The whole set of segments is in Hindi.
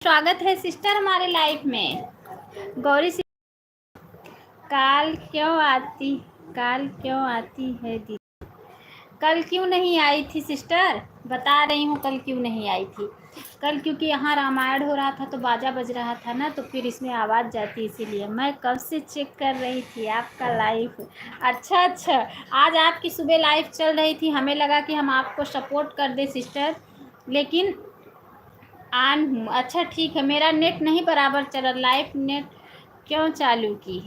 स्वागत है सिस्टर हमारे लाइफ में। गौरी काल क्यों आती है दीदी? कल क्यों नहीं आई थी सिस्टर? बता रही हूँ कल क्यों नहीं आई थी। कल क्योंकि यहाँ रामायण हो रहा था तो बाजा बज रहा था ना, तो फिर इसमें आवाज़ जाती, इसीलिए मैं कब से चेक कर रही थी आपका लाइव। अच्छा, आज आपकी सुबह लाइव चल रही थी, हमें लगा कि हम आपको सपोर्ट कर दें सिस्टर, लेकिन ऑन हूँ। अच्छा ठीक है, मेरा नेट नहीं बराबर चल रहा। लाइव नेट क्यों चालू की?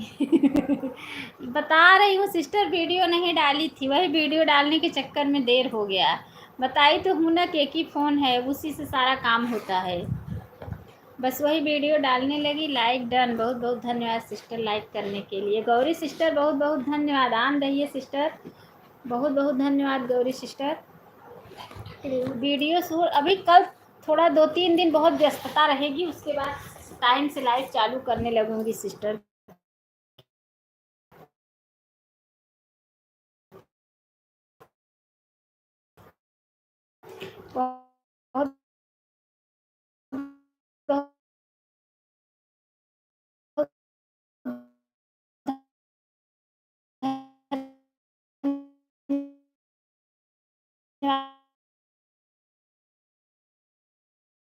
बता रही हूँ सिस्टर, वीडियो नहीं डाली थी, वही वीडियो डालने के चक्कर में देर हो गया। बताई तो हूँ ना कि एक ही फ़ोन है, उसी से सारा काम होता है। बस वही वीडियो डालने लगी। लाइक डन, बहुत बहुत धन्यवाद सिस्टर लाइक करने के लिए। गौरी सिस्टर बहुत बहुत धन्यवाद। आन रही सिस्टर, बहुत बहुत धन्यवाद गौरी सिस्टर। वीडियो शूट अभी कल थोड़ा 2-3 दिन बहुत व्यस्तता रहेगी, उसके बाद टाइम से लाइव चालू करने लगूंगी सिस्टर। बहुत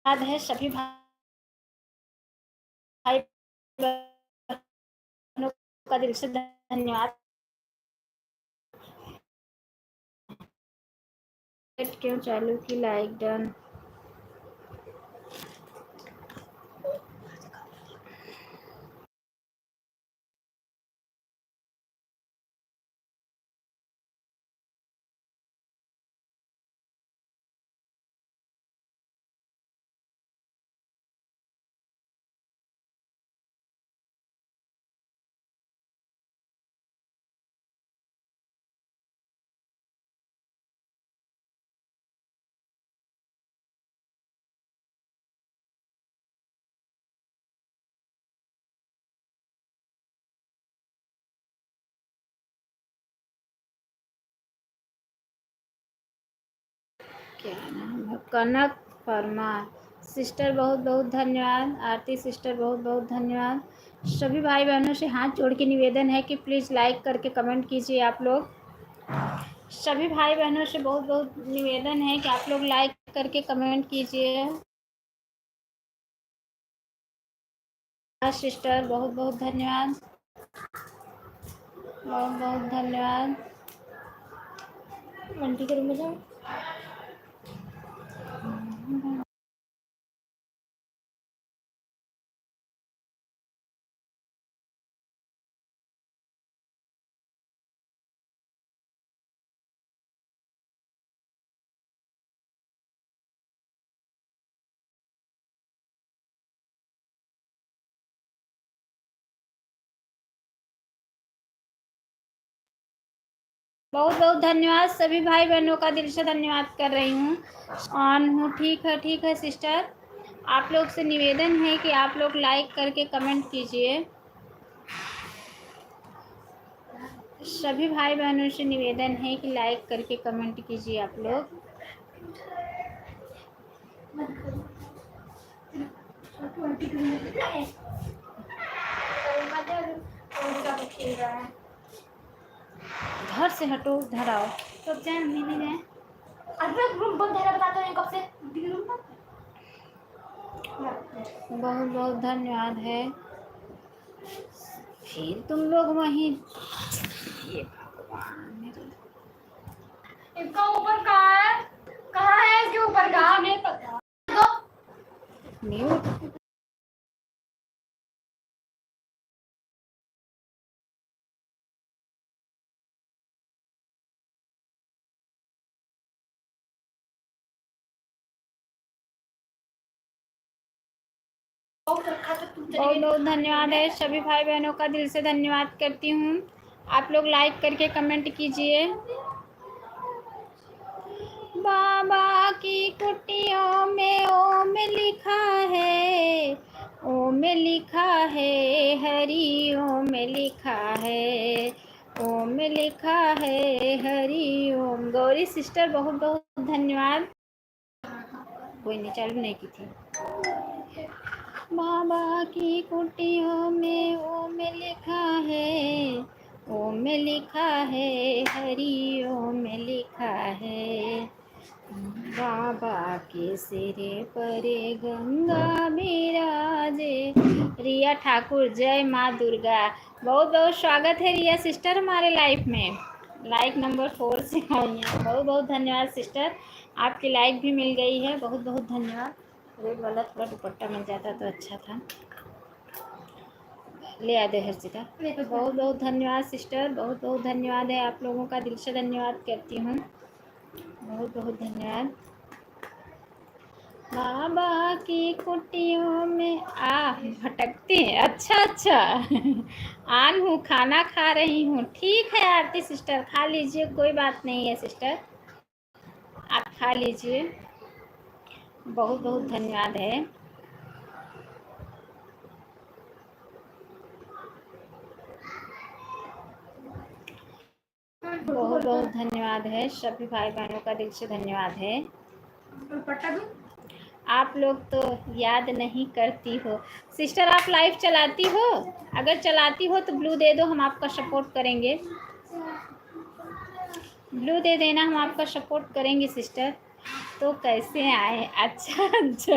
धन्यवाद है सभी भाई बहनों का दिल से धन्यवाद। क्यों चालू की? Like done. क्या नाम है? कनक परमार सिस्टर बहुत बहुत धन्यवाद। आरती सिस्टर बहुत बहुत धन्यवाद। सभी भाई बहनों से हाथ जोड़ के निवेदन है कि प्लीज़ लाइक करके कमेंट कीजिए आप लोग। सभी भाई बहनों से बहुत बहुत निवेदन है कि आप लोग लाइक करके कमेंट कीजिए। सिस्टर बहुत बहुत धन्यवाद, बहुत बहुत धन्यवाद। आंटी के रूम में जाओ। बहुत बहुत धन्यवाद, सभी भाई बहनों का दिल से धन्यवाद कर रही हूँ। ऑन हूँ। ठीक है सिस्टर, आप लोग से निवेदन है कि आप लोग लाइक करके कमेंट कीजिए। सभी भाई बहनों से निवेदन है कि लाइक करके कमेंट कीजिए आप लोग। घर से हटो, इधर आओ। कब जाए? हम नहीं जाए। रूम बंद है, बताते हैं कब से। बहुत बहुत धन्यवाद है। फिर तुम लोग वहीं, ये भगवान मेरे, इसका ऊपर कहाँ है? कहाँ है इसके ऊपर का? नहीं पता। म्यूट। बहुत बहुत धन्यवाद है, सभी भाई बहनों का दिल से धन्यवाद करती हूँ। आप लोग लाइक करके कमेंट कीजिए। बाबा की कुटियों में ओम लिखा है, ओम लिखा है, हरि ओम लिखा है, ओम लिखा है, हरि ओम। गौरी सिस्टर बहुत बहुत धन्यवाद। कोई नहीं, चालू नहीं की थी। बाबा की कुटियों में ओम लिखा है, ओम लिखा है, हरि ओम लिखा है। बाबा के सिरे पर गंगा बिराजे। रिया ठाकुर, जय माँ दुर्गा। बहुत बहुत स्वागत है रिया सिस्टर हमारे लाइफ में। लाइक नंबर 4 से आई हैं। बहुत बहुत धन्यवाद सिस्टर, आपकी लाइक भी मिल गई है। बहुत बहुत धन्यवाद। रेड वाला थोड़ा दुपट्टा मिल जाता तो अच्छा था। ले आ दे हर्षिता। बहुत बहुत धन्यवाद सिस्टर, बहुत बहुत धन्यवाद है आप लोगों का, दिल से धन्यवाद करती हूँ। बहुत बहुत धन्यवाद। बाबा की कुटियों में भटकते हैं। अच्छा अच्छा आन हूँ, खाना खा रही हूँ। ठीक है आरती सिस्टर, खा लीजिए, कोई बात नहीं है सिस्टर, आप खा लीजिए। बहुत बहुत धन्यवाद है। बहुत बहुत धन्यवाद है सभी भाई बहनों का, दिल से धन्यवाद है। आप लोग तो याद नहीं करती हो सिस्टर। आप लाइव चलाती हो? अगर चलाती हो तो ब्लू दे दो, हम आपका सपोर्ट करेंगे। ब्लू दे देना, हम आपका सपोर्ट करेंगे सिस्टर। तो कैसे आए? अच्छा अच्छा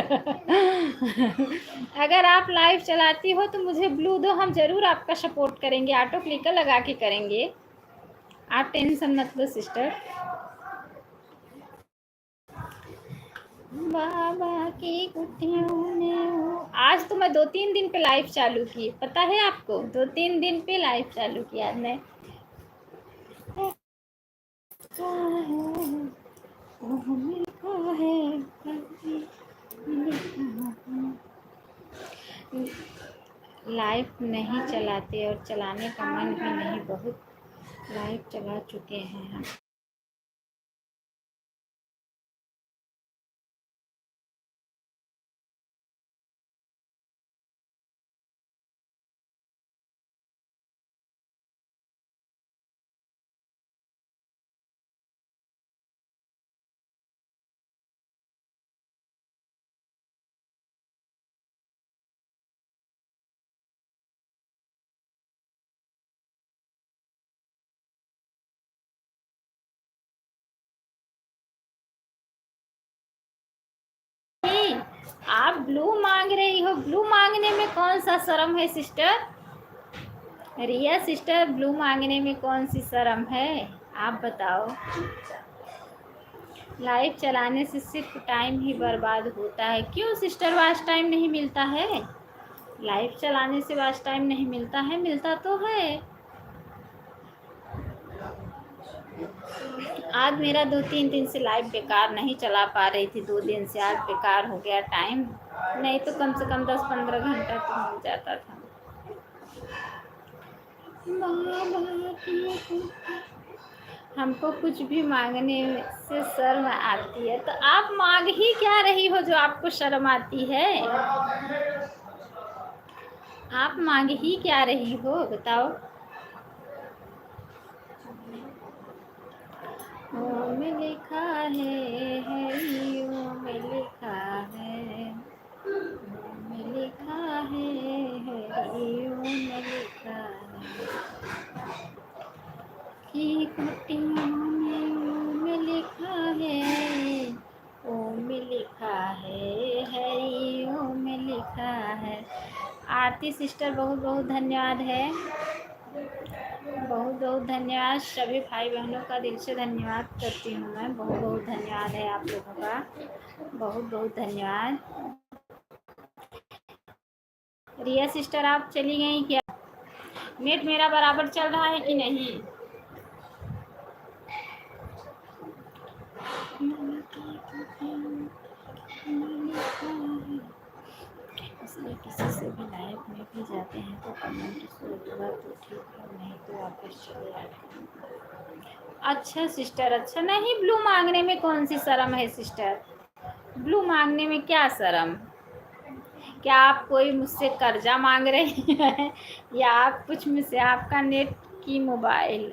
अगर आप लाइव चलाती हो तो मुझे ब्लू दो, हम ज़रूर आपका सपोर्ट करेंगे, ऑटो क्लिकर लगा के करेंगे, आप टेंशन मत लो सिस्टर। बाबा की कुटियों में। आज तो मैं 2-3 दिन पे लाइव चालू की, पता है आपको? 2-3 दिन पे लाइव चालू किया मैं। लाइव नहीं चलाते और चलाने का मन भी नहीं, बहुत लाइव चला चुके हैं हम। आप ब्लू मांग रही हो, ब्लू मांगने में कौन सा शर्म है सिस्टर? रिया सिस्टर, ब्लू मांगने में कौन सी शर्म है, आप बताओ। लाइव चलाने से सिर्फ टाइम ही बर्बाद होता है। क्यों सिस्टर, वाच टाइम नहीं मिलता है? लाइव चलाने से वाच टाइम नहीं मिलता है? मिलता तो है। आज मेरा 2-3 दिन से लाइव बेकार नहीं चला पा रही थी, 2 दिन से आज बेकार हो गया टाइम, नहीं तो कम से कम 10-15 घंटा तो मिल जाता था। हमको कुछ भी मांगने से शर्म आती है, तो आप मांग ही क्या रही हो जो आपको शर्म आती है? आप मांग ही क्या रही हो बताओ। ओम लिखा है, हरि ओम लिखा है, ओम लिखा है, हरि ओम लिखा है, की कुटियों में ओम लिखा है, ओम लिखा है, हरि ओम लिखा है। आरती सिस्टर, बहुत बहुत धन्यवाद है। बहुत बहुत धन्यवाद सभी भाई बहनों का, दिल से धन्यवाद करती हूँ मैं। बहुत बहुत धन्यवाद है आप लोगों का, बहुत बहुत धन्यवाद। रिया सिस्टर आप चली गई क्या? नेट मेरा बराबर चल रहा है कि नहीं? इसलिए किसी से भी लाइव में भी जाते हैं तो कमेंट से होगा तो ठीक है, नहीं तो वापस चले आते। अच्छा सिस्टर, अच्छा नहीं, ब्लू मांगने में कौन सी शर्म है सिस्टर? ब्लू मांगने में क्या शर्म? क्या आप कोई मुझसे कर्जा मांग रही हैं या आप कुछ मुझसे? आपका नेट की मोबाइल,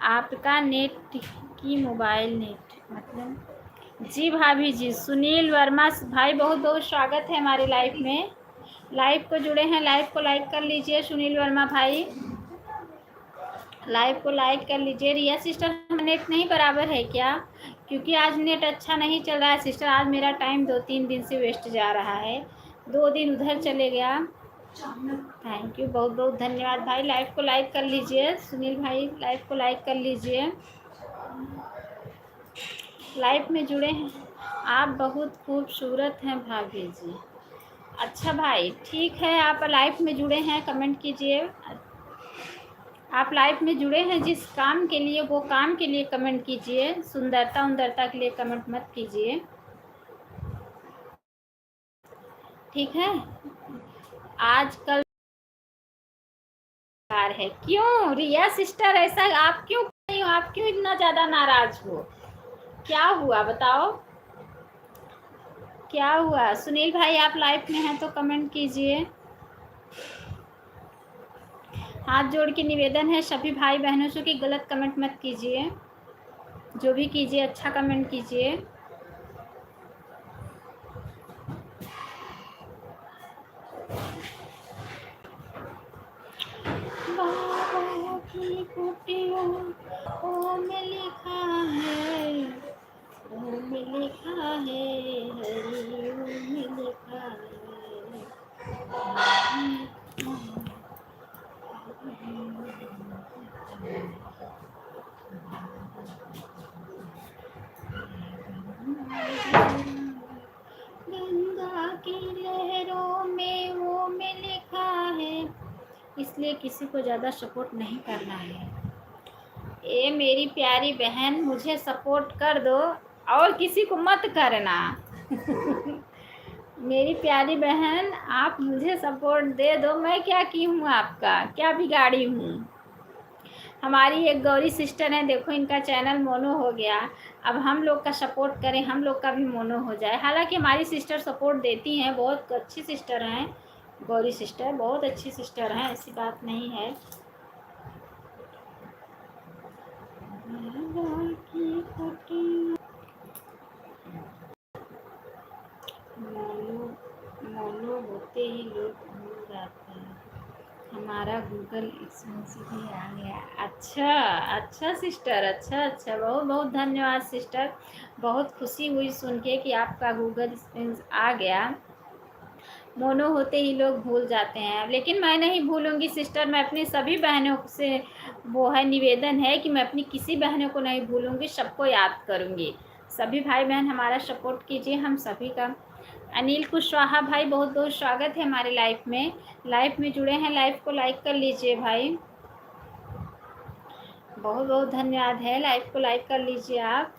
आपका नेट की मोबाइल नेट मतलब जी भाभी जी, सुनील वर्मा भाई बहुत बहुत स्वागत है हमारे लाइफ में। लाइव को जुड़े हैं, लाइव को लाइक कर लीजिए सुनील वर्मा भाई, लाइव को लाइक कर लीजिए। रिया सिस्टर, नेट नहीं बराबर है क्या? क्योंकि आज नेट अच्छा नहीं चल रहा है सिस्टर, आज मेरा टाइम 2-3 दिन से वेस्ट जा रहा है, 2 दिन उधर चले गया। थैंक यू, बहुत बहुत धन्यवाद भाई। लाइव को लाइक कर लीजिए सुनील भाई, लाइव को लाइक कर लीजिए। लाइव में जुड़े हैं आप, बहुत खूबसूरत हैं भाभी जी। अच्छा भाई, ठीक है, आप लाइव में जुड़े हैं, कमेंट कीजिए। आप लाइव में जुड़े हैं जिस काम के लिए, वो काम के लिए कमेंट कीजिए, सुंदरता उंदरता के लिए कमेंट मत कीजिए, ठीक है। आजकल है क्यों रिया सिस्टर, ऐसा आप क्यों नहीं हो, आप क्यों इतना ज़्यादा नाराज हो? क्या हुआ बताओ, क्या हुआ? सुनील भाई आप लाइव में हैं तो कमेंट कीजिए। हाथ जोड़ के निवेदन है सभी भाई बहनों से कि गलत कमेंट मत कीजिए, जो भी कीजिए अच्छा कमेंट कीजिए। बाबा की कुटिया ओ में लिखा है, ओ में लिखा है, हरि ओ में लिखा है। गंगा की लहरों में वो में लिखा है, इसलिए किसी को ज़्यादा सपोर्ट नहीं करना है। ए मेरी प्यारी बहन, मुझे सपोर्ट कर दो और किसी को मत करना। मेरी प्यारी बहन, आप मुझे सपोर्ट दे दो, मैं क्या की हूँ आपका, क्या बिगाड़ी हूँ? हमारी एक गौरी सिस्टर हैं, देखो इनका चैनल मोनो हो गया, अब हम लोग का सपोर्ट करें, हम लोग का भी मोनो हो जाए। हालांकि हमारी सिस्टर सपोर्ट देती हैं, बहुत अच्छी सिस्टर हैं, गौरी सिस्टर बहुत अच्छी सिस्टर हैं, ऐसी बात नहीं है। मोनो होते ही लोग भूल जाते हैं, हमारा गूगल एक्सपेंसिव भी आ गया। अच्छा अच्छा सिस्टर, अच्छा अच्छा, बहुत बहुत धन्यवाद सिस्टर, बहुत खुशी हुई सुन के कि आपका गूगल एक्सपेंस आ गया। मोनो होते ही लोग भूल जाते हैं, लेकिन मैं नहीं भूलूंगी सिस्टर, मैं अपनी सभी बहनों से वो है निवेदन है कि मैं अपनी किसी बहनों को नहीं भूलूंगी, सबको याद करूंगी। सभी भाई बहन हमारा सपोर्ट कीजिए, हम सभी का। अनिल कुशवाहा भाई बहुत बहुत स्वागत है हमारे लाइव में, लाइव में जुड़े हैं, लाइव को लाइक कर लीजिए भाई, बहुत बहुत धन्यवाद है, लाइव को लाइक कर लीजिए आप।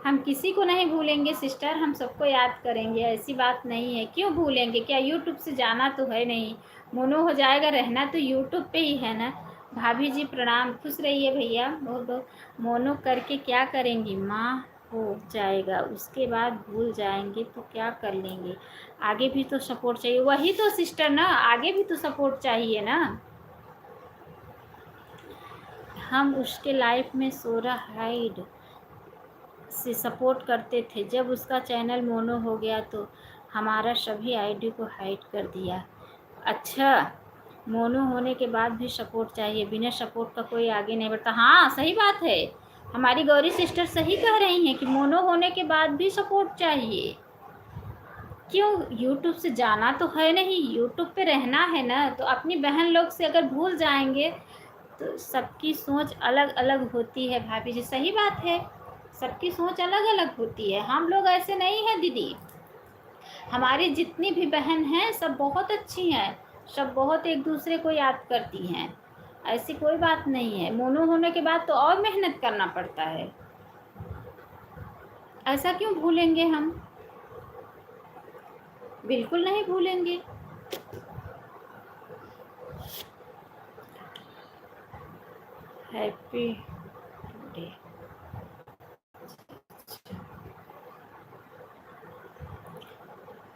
हम किसी को नहीं भूलेंगे सिस्टर, हम सबको याद करेंगे, ऐसी बात नहीं है। क्यों भूलेंगे, क्या यूट्यूब से जाना तो है नहीं, मोनो हो जाएगा, रहना तो यूट्यूब पे ही है ना। भाभी जी प्रणाम, खुश रहिए भैया, बहुत बहुत। मोनो करके क्या करेंगी, माँ हो जाएगा, उसके बाद भूल जाएंगे तो क्या कर लेंगे, आगे भी तो सपोर्ट चाहिए। वही तो सिस्टर ना, आगे भी तो सपोर्ट चाहिए ना। हम उसके लाइफ में सोरा हाइड से सपोर्ट करते थे, जब उसका चैनल मोनो हो गया तो हमारा सभी आईडी को हाइड कर दिया। अच्छा, मोनो होने के बाद भी सपोर्ट चाहिए, बिना सपोर्ट का कोई आगे नहीं बढ़ता। हाँ सही बात है, हमारी गौरी सिस्टर सही कह रही हैं कि मोनो होने के बाद भी सपोर्ट चाहिए। क्यों, यूट्यूब से जाना तो है नहीं, यूट्यूब पे रहना है ना, तो अपनी बहन लोग से अगर भूल जाएंगे तो सबकी सोच अलग अलग होती है भाभी जी, सही बात है, सबकी सोच अलग अलग होती है, हम लोग ऐसे नहीं हैं दीदी। हमारी जितनी भी बहन हैं सब बहुत अच्छी हैं, सब बहुत एक दूसरे को याद करती हैं, ऐसी कोई बात नहीं है। मोनो होने के बाद तो और मेहनत करना पड़ता है, ऐसा क्यों भूलेंगे हम, बिल्कुल नहीं भूलेंगे। Happy day.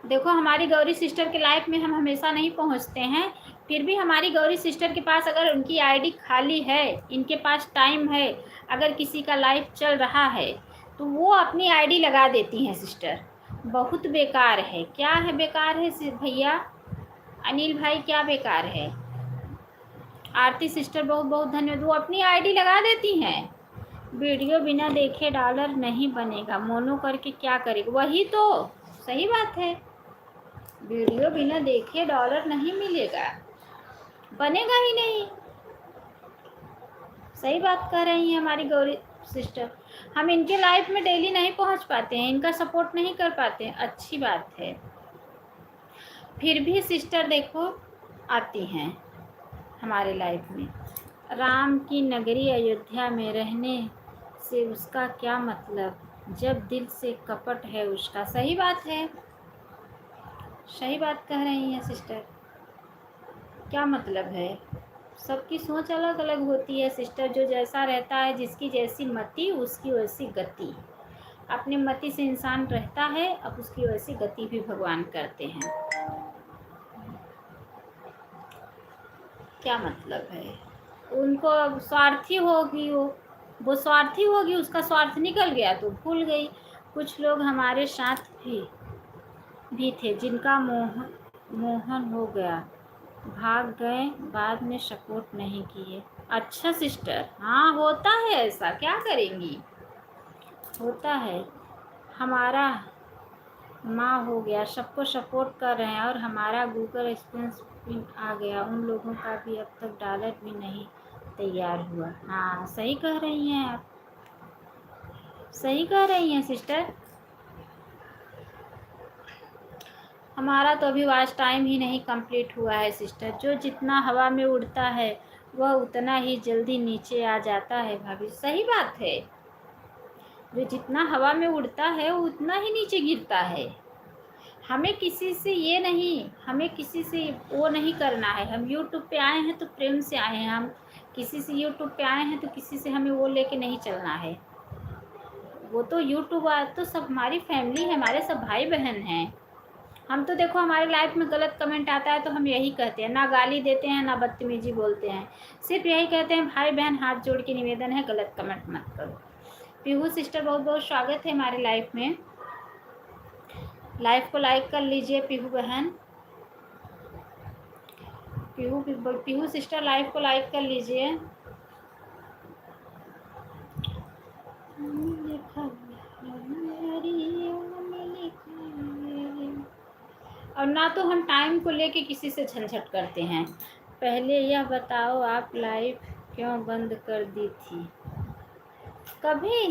देखो हमारी गौरी सिस्टर के लाइफ में हम हमेशा नहीं पहुंचते हैं, फिर भी हमारी गौरी सिस्टर के पास अगर उनकी आईडी खाली है, इनके पास टाइम है, अगर किसी का लाइफ चल रहा है तो वो अपनी आईडी लगा देती हैं सिस्टर। बहुत बेकार है। क्या है बेकार है भैया अनिल भाई, क्या बेकार है? आरती सिस्टर बहुत बहुत धन्यवाद। वो अपनी आईडी लगा देती हैं। वीडियो बिना देखे डॉलर नहीं बनेगा, मोनो करके क्या करेगा? वही तो सही बात है, वीडियो बिना देखे डॉलर नहीं मिलेगा, बनेगा ही नहीं। सही बात कह रही हैं हमारी गौरी सिस्टर। हम इनके लाइफ में डेली नहीं पहुंच पाते हैं, इनका सपोर्ट नहीं कर पाते हैं, अच्छी बात है। फिर भी सिस्टर देखो आती हैं हमारे लाइफ में। राम की नगरी अयोध्या में रहने से उसका क्या मतलब, जब दिल से कपट है उसका। सही बात है, सही बात कह रही हैं सिस्टर। क्या मतलब है? सबकी सोच अलग अलग होती है सिस्टर। जो जैसा रहता है, जिसकी जैसी मति उसकी वैसी गति। अपने मति से इंसान रहता है, अब उसकी वैसी गति भी भगवान करते हैं। क्या मतलब है? उनको अब स्वार्थी होगी, वो स्वार्थी होगी, उसका स्वार्थ निकल गया तो भूल गई। कुछ लोग हमारे साथ भी थे जिनका मोहन हो गया, भाग गए, बाद में सपोर्ट नहीं किए। अच्छा सिस्टर, हाँ होता है ऐसा, क्या करेंगी, होता है। हमारा माँ हो गया, सबको सपोर्ट कर रहे हैं और हमारा गूगल एक्सपीरियंस पिन आ गया, उन लोगों का भी अब तक डॉलर भी नहीं तैयार हुआ। हाँ सही कह रही हैं आप, सही कह रही हैं सिस्टर। हमारा तो अभी वॉच टाइम ही नहीं कंप्लीट हुआ है सिस्टर। जो जितना हवा में उड़ता है वह उतना ही जल्दी नीचे आ जाता है भाभी। सही बात है, जो जितना हवा में उड़ता है वो उतना ही नीचे गिरता है। हमें किसी से ये नहीं, हमें किसी से वो नहीं करना है। हम यूट्यूब पे आए हैं तो प्रेम से आए हैं, हम किसी से यूट्यूब पे आए हैं तो किसी से हमें वो लेके नहीं चलना है। वो तो यूट्यूब तो सब हमारी फैमिली है, हमारे सब भाई बहन हैं। हम तो देखो हमारे लाइफ में गलत कमेंट आता है तो हम यही कहते हैं, ना गाली देते हैं ना बदतमीजी बोलते हैं, सिर्फ यही कहते हैं भाई बहन हाथ जोड़ के निवेदन है गलत कमेंट मत करो। पीहू सिस्टर बहुत बहुत स्वागत है हमारे लाइफ में। लाइफ को लाइक कर लीजिए पीहू बहन, पीहू सिस्टर लाइफ को लाइक कर लीजिए। और ना तो हम टाइम को लेके किसी से झंझट करते हैं। पहले यह बताओ आप लाइव क्यों बंद कर दी थी? कभी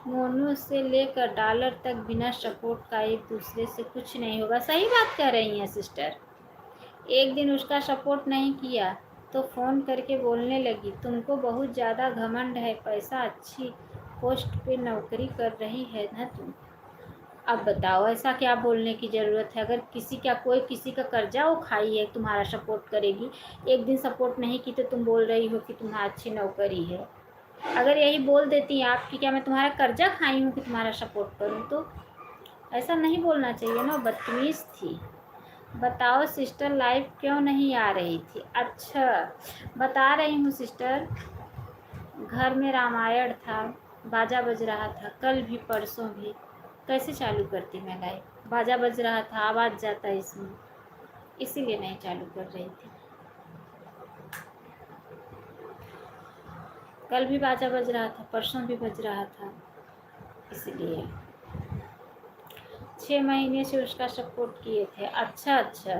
मोनू से लेकर डॉलर तक बिना सपोर्ट का एक दूसरे से कुछ नहीं होगा। सही बात कह रही हैं सिस्टर। एक दिन उसका सपोर्ट नहीं किया तो फ़ोन करके बोलने लगी तुमको बहुत ज़्यादा घमंड है, पैसा अच्छी पोस्ट पे नौकरी कर रही है ना तुम। अब बताओ ऐसा क्या बोलने की ज़रूरत है? अगर कोई किसी का कर्जा उठाई है तुम्हारा सपोर्ट करेगी, एक दिन सपोर्ट नहीं की तो तुम बोल रही हो कि तुम्हारा अच्छी नौकरी है। अगर यही बोल देती आप कि क्या मैं तुम्हारा कर्जा खाई हूँ कि तुम्हारा सपोर्ट करूँ, तो ऐसा नहीं बोलना चाहिए ना, बदतमीज़ थी। बताओ सिस्टर लाइव क्यों नहीं आ रही थी? अच्छा बता रही हूँ सिस्टर, घर में रामायण था, बाजा बज रहा था, कल भी परसों भी। कैसे चालू करती मैं लाइव? बाजा बज रहा था, आवाज़ जाता है इसमें, इसीलिए नहीं चालू कर रही थी। कल भी बाजा बज रहा था, परसों भी बज रहा था, इसलिए 6 महीने से उसका सपोर्ट किए थे। अच्छा अच्छा,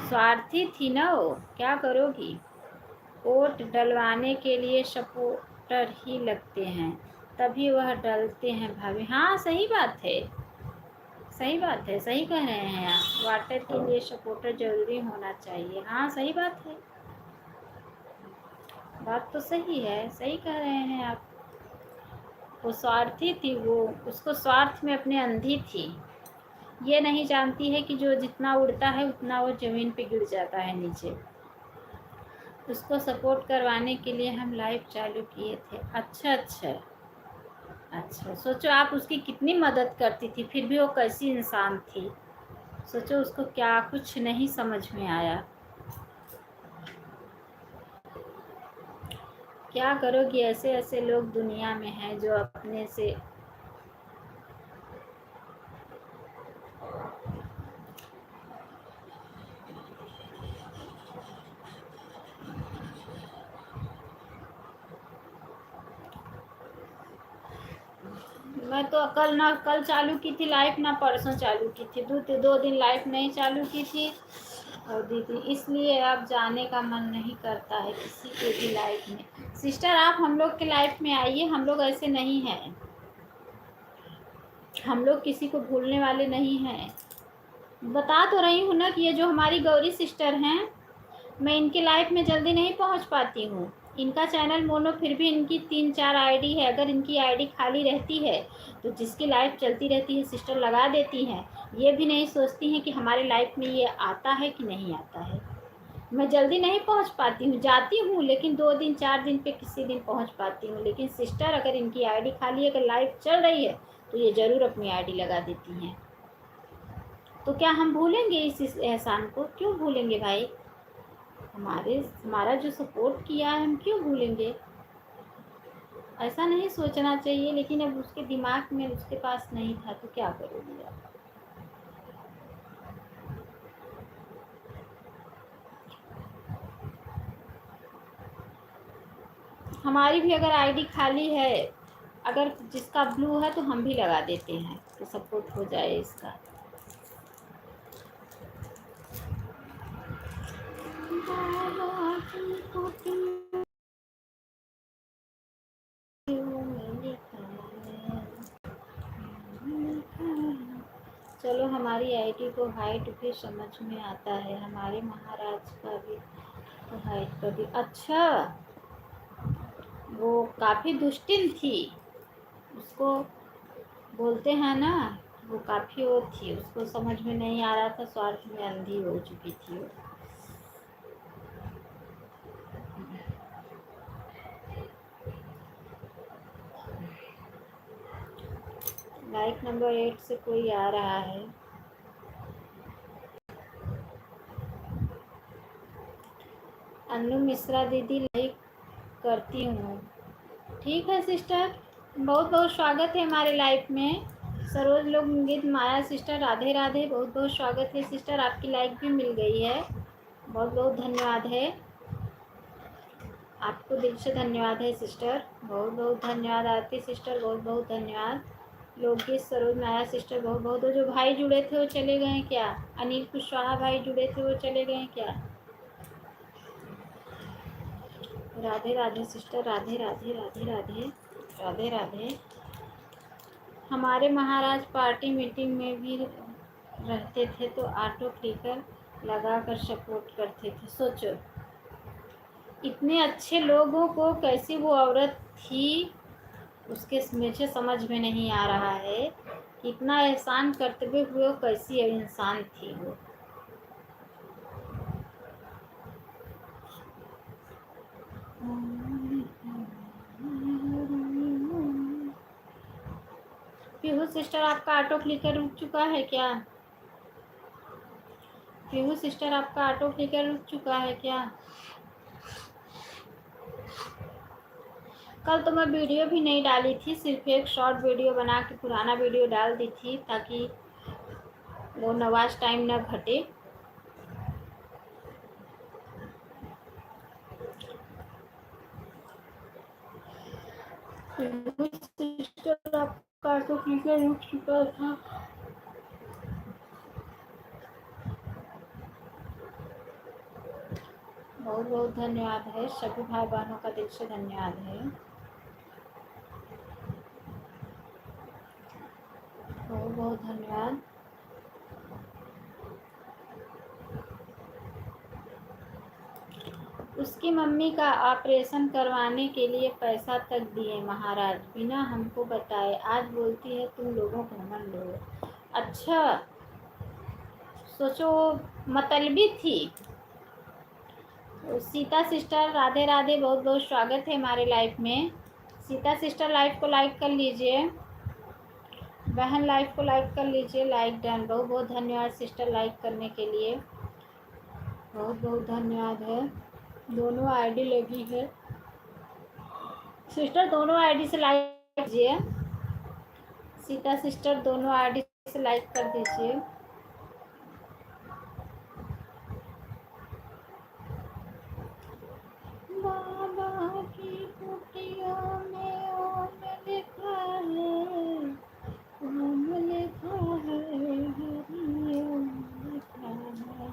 स्वार्थी थी ना वो, क्या करोगी? वोट डलवाने के लिए सपोर्टर ही लगते हैं, तभी वह डलते हैं भाभी। हाँ सही बात है, सही बात है, सही कह रहे हैं आप। वाटर के लिए सपोर्टर जरूरी होना चाहिए। हाँ सही बात है, बात तो सही है, सही कह रहे हैं आप। वो स्वार्थी थी, वो उसको स्वार्थ में अपने अंधी थी। ये नहीं जानती है कि जो जितना उड़ता है उतना वो ज़मीन पे गिर जाता है नीचे। उसको सपोर्ट करवाने के लिए हम लाइव चालू किए थे। अच्छा अच्छा अच्छा, सोचो आप उसकी कितनी मदद करती थी, फिर भी वो कैसी इंसान थी। सोचो उसको क्या कुछ नहीं समझ में आया। क्या करोगी, ऐसे ऐसे लोग दुनिया में हैं जो अपने से मैं तो कल चालू की थी लाइफ, ना परसों चालू की थी, 2 दिन लाइफ नहीं चालू की थी। और दीदी इसलिए अब जाने का मन नहीं करता है किसी के भी लाइफ में। सिस्टर आप हम लोग के लाइफ में आइए, हम लोग ऐसे नहीं हैं, हम लोग किसी को भूलने वाले नहीं हैं। बता तो रही हूँ ना कि ये जो हमारी गौरी सिस्टर हैं, मैं इनकी लाइफ में जल्दी नहीं पहुँच पाती हूँ। इनका चैनल मोनो, फिर भी इनकी 3-4 आईडी है। अगर इनकी आईडी खाली रहती है तो जिसकी लाइफ चलती रहती है सिस्टर लगा देती हैं। ये भी नहीं सोचती हैं कि हमारे लाइफ में ये आता है कि नहीं आता है। मैं जल्दी नहीं पहुंच पाती हूँ, जाती हूँ लेकिन 2 दिन 4 दिन पे किसी दिन पहुंच पाती हूँ। लेकिन सिस्टर अगर इनकी आईडी खाली है, अगर लाइफ चल रही है तो ये ज़रूर अपनी आईडी लगा देती हैं। तो क्या हम भूलेंगे इस एहसान को? क्यों भूलेंगे भाई? हमारा जो सपोर्ट किया है हम क्यों भूलेंगे? ऐसा नहीं सोचना चाहिए, लेकिन अब उसके दिमाग में, उसके पास नहीं था तो क्या करोगी आप? हमारी भी अगर आईडी खाली है, अगर जिसका ब्लू है तो हम भी लगा देते हैं तो सपोर्ट हो जाए इसका। चलो हमारी आईडी को हाइट भी समझ में आता है, हमारे महाराज का भी तो हाइट का भी। अच्छा, वो काफ़ी दुष्टिन थी, उसको बोलते हैं ना, वो काफ़ी वो थी, उसको समझ में नहीं आ रहा था, स्वार्थ में अंधी हो चुकी थी वो। लाइक नंबर 8 से कोई आ रहा है। अन्नू मिश्रा दीदी लाइक करती हूँ। ठीक है सिस्टर, बहुत बहुत स्वागत है हमारे लाइफ में। सरोज लोग गीत माया सिस्टर राधे राधे, बहुत बहुत स्वागत है सिस्टर, आपकी लाइक भी मिल गई है, बहुत बहुत धन्यवाद है आपको, दिल से धन्यवाद है सिस्टर, बहुत बहुत धन्यवाद आरती सिस्टर, बहुत बहुत धन्यवाद। लोकगीत सरोज माया सिस्टर बहुत बहुत। जो भाई जुड़े थे वो चले गए क्या? अनिल कुशवाहा भाई जुड़े थे वो चले गए क्या? राधे राधे सिस्टर, राधे राधे राधे राधे राधे राधे। हमारे महाराज पार्टी मीटिंग में भी रहते थे तो ऑटो क्लिकर लगा कर सपोर्ट करते थे। सोचो, इतने अच्छे लोगों को कैसी वो औरत थी, उसके मुझे समझ में नहीं आ रहा है कि इतना एहसान करते हुए वो कैसी इंसान थी वो। पीहू सिस्टर आपका ऑटो क्लिकर रुक चुका है क्या? पीहू सिस्टर आपका ऑटो क्लिकर रुक चुका है क्या? कल तो मैं वीडियो भी नहीं डाली थी, सिर्फ एक शॉर्ट वीडियो बना के पुराना वीडियो डाल दी थी ताकि वो नवाज टाइम न घटे। सिस्टर आपका ऑटो क्लिकर रुक चुका था। बहुत बहुत धन्यवाद है, सभी भाई बहनों का दिल से धन्यवाद है, बहुत बहुत धन्यवाद। उसकी मम्मी का ऑपरेशन करवाने के लिए पैसा तक दिए महाराज, बिना हमको बताए। आज बोलती है तुम लोगों को घमंड लो। अच्छा, सोचो मतलबी थी। सीता सिस्टर राधे राधे, बहुत बहुत स्वागत है हमारे लाइफ में। सीता सिस्टर लाइव को लाइक कर लीजिए, बहन लाइव को लाइक कर लीजिए, लाइक डन। बहुत बहुत धन्यवाद सिस्टर लाइक करने के लिए, बहुत बहुत धन्यवाद है। दोनों आईडी लगी है। सिस्टर दोनों आईडी से लाइक कीजिए। सीता सिस्टर दोनों आईडी से लाइक कर दीजिए। बाबा की कुटिया में ओम लिखा है, ओम लिखा है, हरि ओम लिखा है।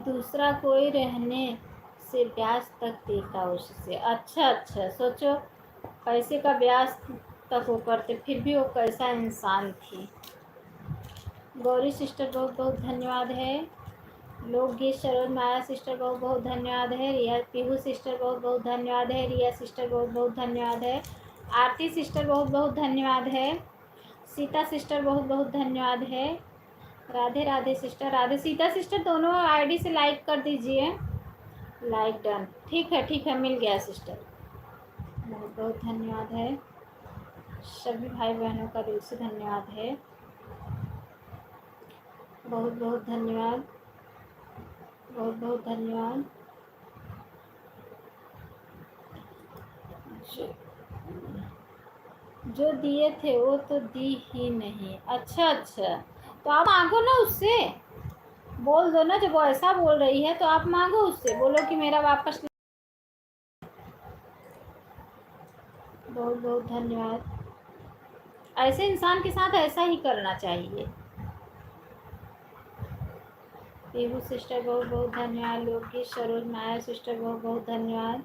दूसरा कोई रहने से ब्याज तक देता उससे। अच्छा अच्छा, सोचो पैसे का ब्याज तक वो करते, फिर भी वो कैसा इंसान थी। गौरी सिस्टर बहुत बहुत धन्यवाद है। लोकगीत सरोज माया सिस्टर बहुत बहुत धन्यवाद है। रिया पीहू सिस्टर बहुत बहुत धन्यवाद है। रिया सिस्टर बहुत बहुत धन्यवाद है। आरती सिस्टर बहुत बहुत धन्यवाद है। सीता सिस्टर बहुत बहुत धन्यवाद है। राधे राधे सिस्टर, राधे। सीता सिस्टर दोनों आईडी से लाइक कर दीजिए। Like done. ठीक है, मिल गया सिस्टर। बहुत बहुत धन्यवाद है। सभी भाई बहनों का दिल से धन्यवाद है। बहुत बहुत धन्यवाद, बहुत बहुत धन्यवाद। जो दिए थे वो तो दी ही नहीं। अच्छा अच्छा, तो आप मांगो ना उससे, बोल दो ना। जब वो ऐसा बोल रही है तो आप मांगो उससे, बोलो कि मेरा वापस। बहुत बहुत धन्यवाद। ऐसे इंसान के साथ ऐसा ही करना चाहिए। पीहू सिस्टर बहुत बहुत धन्यवाद। लोकी सरोज माया सिस्टर बहुत बहुत धन्यवाद,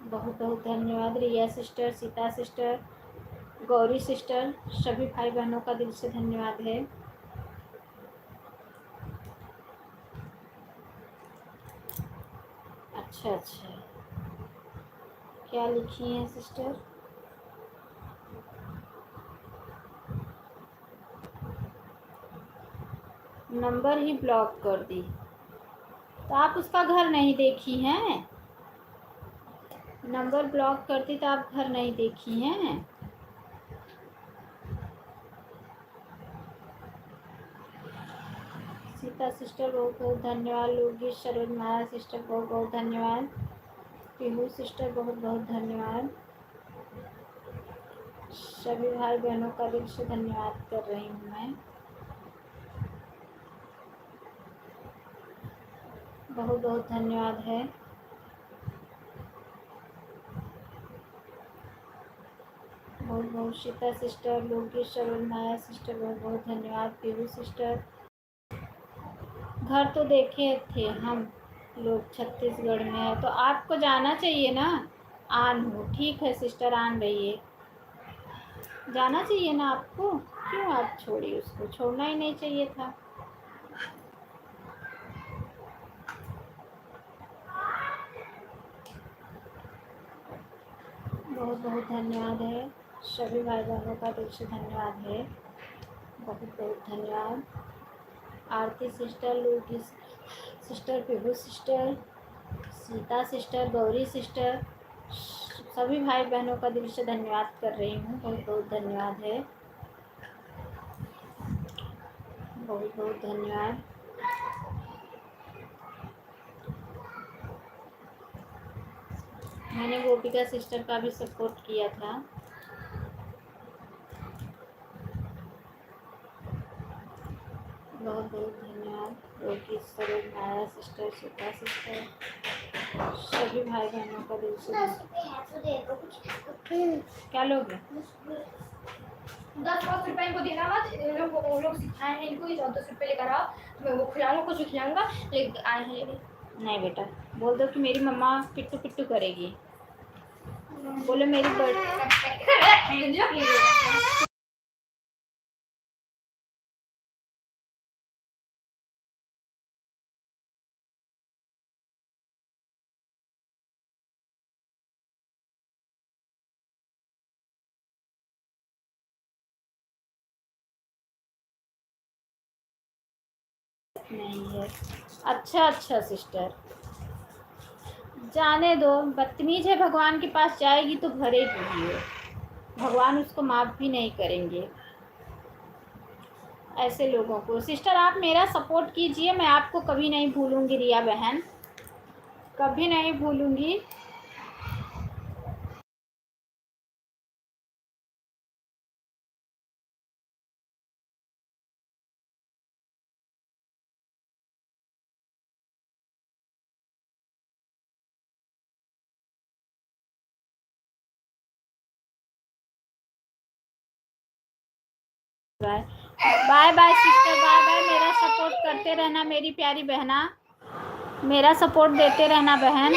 बहुत बहुत धन्यवाद। Riya sister, Sita sister, Gauri sister, सभी भाई बहनों का दिल से धन्यवाद है। अच्छा अच्छा, क्या लिखी हैं सिस्टर? नंबर ही ब्लॉक कर दी। तो आप उसका घर नहीं देखी हैं? नंबर ब्लॉक करती तो आप घर नहीं देखी हैं? सीता सिस्टर बहुत बहुत धन्यवाद। लोगी सरोज माया सिस्टर बहुत बहुत धन्यवाद। पीहू सिस्टर बहुत बहुत धन्यवाद। सभी भाई बहनों का दिल से धन्यवाद कर रही हूँ मैं। बहुत बहुत धन्यवाद है। बहुत बहुत सीता सिस्टर, लोगी सरोज माया सिस्टर बहुत बहुत धन्यवाद। पीहू सिस्टर, घर तो देखे थे हम लोग छत्तीसगढ़ में है, तो आपको जाना चाहिए ना। आन हो, ठीक है सिस्टर, आन रहिए। जाना चाहिए ना आपको, क्यों आप छोड़ी उसको? छोड़ना ही नहीं चाहिए था। बहुत बहुत धन्यवाद है। सभी भाई बहनों का दिल से धन्यवाद है। बहुत बहुत धन्यवाद। आरती सिस्टर, लोगी sister, Pihu sister, Sita sister, Gauri sister, सभी भाई बहनों का दिल से धन्यवाद कर रही हूँ। बहुत बहुत धन्यवाद है। बहुत बहुत धन्यवाद। मैंने गोपिका सिस्टर का भी सपोर्ट किया था। बहुत बहुत धन्यवाद। गोपी सरोज माया सिस्टर, सीता सिस्टर, सभी भाई बहनों का दिल से क्या लोगे? 10 रुपये इनको देना मत, वो लोग सिखाए हैं इनको, 10 रुपये लेकर आओ, मैं वो खिलाऊंगा, कुछ खिलाऊंगा, ले आए हैं लेने। नहीं बेटा, बोल दो कि मेरी मम्मा पिट्टू पिट्टू करेगी। बोलो मेरी नहीं है। अच्छा अच्छा सिस्टर, जाने दो, बदतमीज है, भगवान के पास जाएगी तो भरेगी ही वो। भगवान उसको माफ़ भी नहीं करेंगे ऐसे लोगों को। सिस्टर आप मेरा सपोर्ट कीजिए, मैं आपको कभी नहीं भूलूंगी रिया बहन, कभी नहीं भूलूंगी। Bye bye bye sister, bye bye. मेरा सपोर्ट करते रहना मेरी प्यारी बहना, मेरा सपोर्ट देते रहना बहन।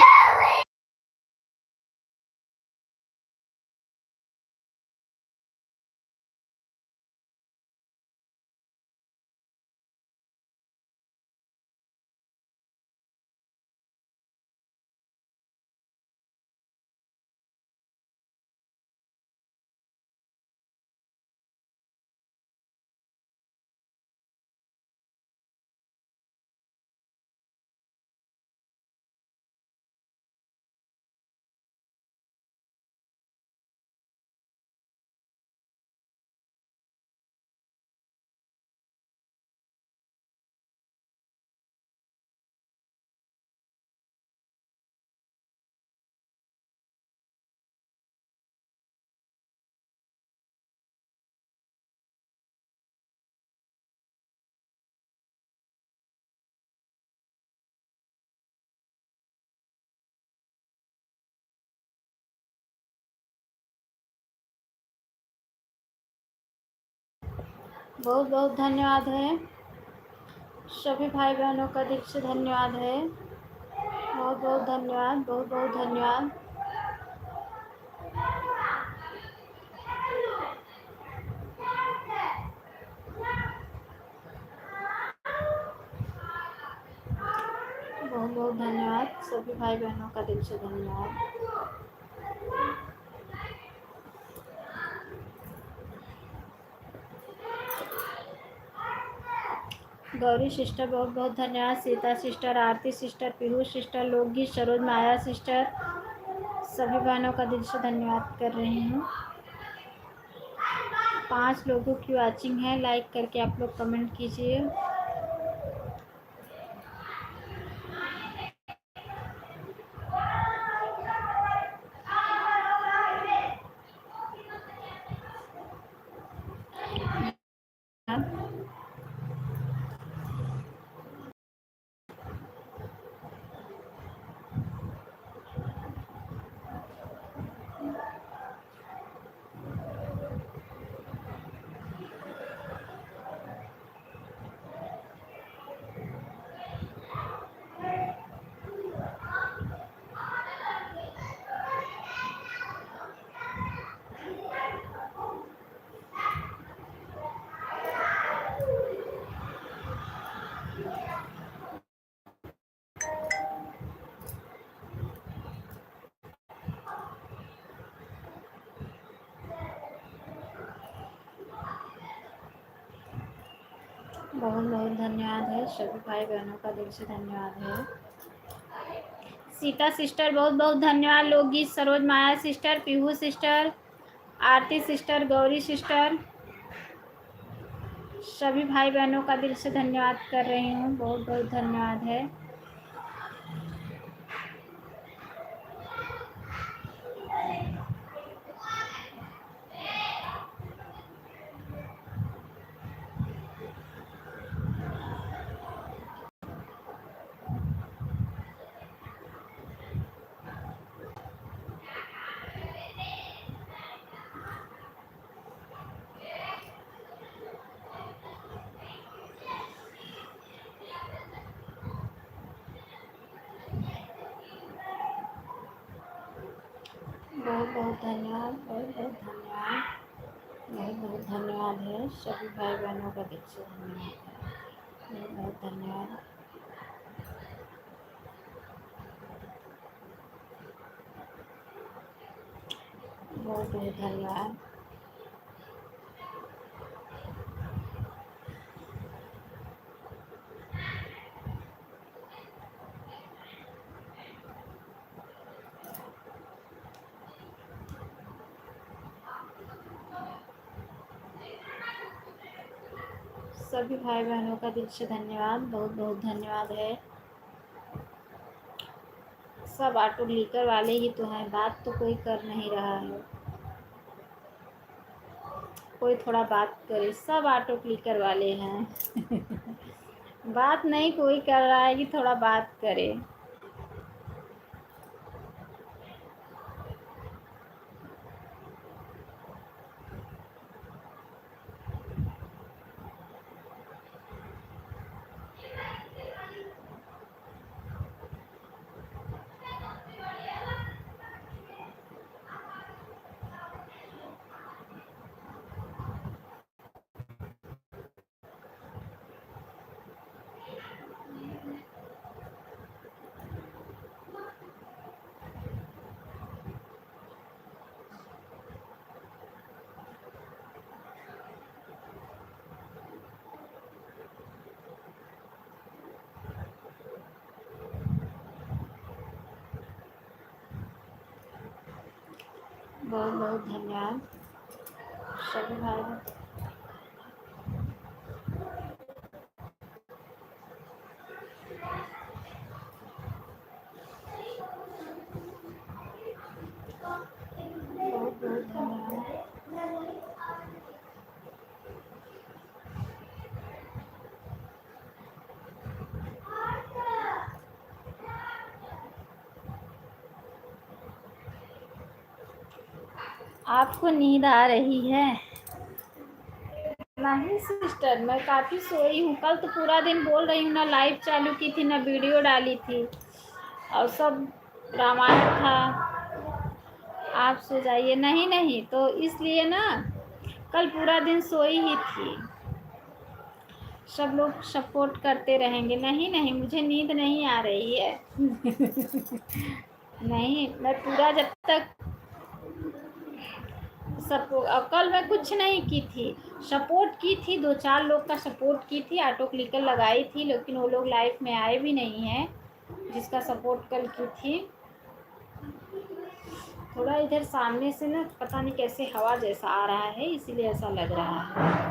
बहुत बहुत धन्यवाद है, सभी भाई बहनों का दिल से धन्यवाद है। बहुत बहुत धन्यवाद, बहुत बहुत धन्यवाद। बहुत बहुत धन्यवाद, सभी भाई बहनों का दिल से धन्यवाद। गौरी सिस्टर बहुत बहुत धन्यवाद। सीता सिस्टर, आरती सिस्टर, पीहू सिस्टर, लोकगीत सरोज, माया सिस्टर, सभी बहनों का दिल से धन्यवाद कर रही हूँ। 5 लोगों की वॉचिंग है, लाइक करके आप लोग कमेंट कीजिए। बहुत बहुत धन्यवाद है, सभी भाई बहनों का दिल से धन्यवाद है। सीता सिस्टर बहुत बहुत धन्यवाद। लोकगीत सरोज, माया सिस्टर, पीहू सिस्टर, आरती सिस्टर, गौरी सिस्टर, सभी भाई बहनों का दिल से धन्यवाद कर रही हूँ। बहुत बहुत धन्यवाद है। बहुत बहुत धन्यवाद, बहुत बहुत धन्यवाद, बहुत बहुत धन्यवाद है, सभी भाई बहनों का दिल से धन्यवाद है। बहुत बहुत धन्यवाद। बहुत बहुत धन्यवाद। सभी भाई बहनों का दिल से धन्यवाद, बहुत बहुत धन्यवाद है। सब ऑटो क्लिकर वाले ही तो हैं, बात तो कोई कर नहीं रहा है। कोई थोड़ा बात करे, सब ऑटो क्लिकर वाले हैं। बात नहीं कोई कर रहा है कि थोड़ा बात करे। बहुत बहुत धन्यवाद सभी भाई बहन। बहुत बहुत धन्यवाद। आपको नींद आ रही है? नहीं सिस्टर, मैं काफ़ी सोई हूँ। कल तो पूरा दिन बोल रही हूँ ना, लाइव चालू की थी ना, वीडियो डाली थी और सब रामायण था। आप सो जाइए। नहीं नहीं, तो इसलिए ना कल पूरा दिन सोई ही थी। सब लोग सपोर्ट करते रहेंगे। नहीं नहीं, मुझे नींद नहीं आ रही है। नहीं, मैं पूरा जब तक कल मैं कुछ नहीं की थी, सपोर्ट की थी, 2-4 लोग का सपोर्ट की थी, ऑटो क्लिकर लगाई थी, लेकिन वो लोग लाइफ में आए भी नहीं हैं जिसका सपोर्ट कल की थी। थोड़ा इधर सामने से ना पता नहीं कैसे हवा जैसा आ रहा है, इसीलिए ऐसा लग रहा है।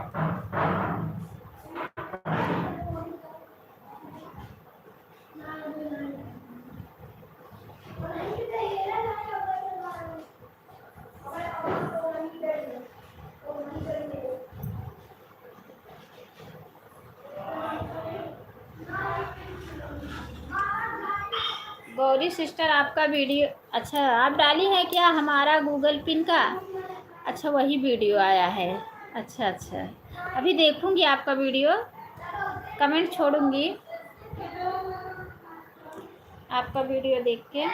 गौरी सिस्टर, आपका वीडियो अच्छा आप डाली है क्या? हमारा गूगल पिन का अच्छा वही वीडियो आया है। अच्छा अच्छा, अभी देखूंगी आपका वीडियो, कमेंट छोड़ूंगी आपका वीडियो देख के।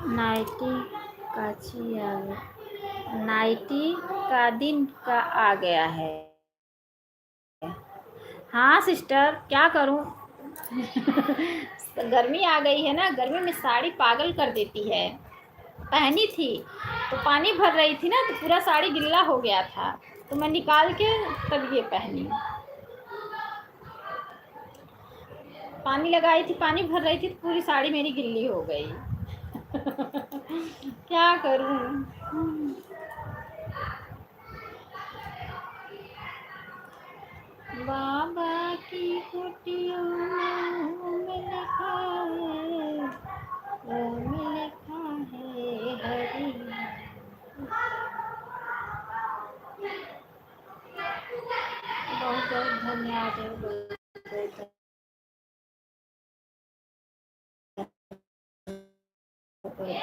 नाइटी काची आ गया, नाइटी का दिन का आ गया है। हाँ सिस्टर, क्या करूँ। गर्मी आ गई है ना, गर्मी में साड़ी पागल कर देती है। पहनी थी तो पानी भर रही थी ना, तो पूरा साड़ी गिल्ला हो गया था, तो मैं निकाल के तब ये पहनी। पानी लगाई थी, पानी भर रही थी, तो पूरी साड़ी मेरी गिल्ली हो गई। क्या करूं। बाबा की कुटिया में लिखा है, में लिखा है हरी। बहुत बहुत धन्यवाद है, बहुत बहुत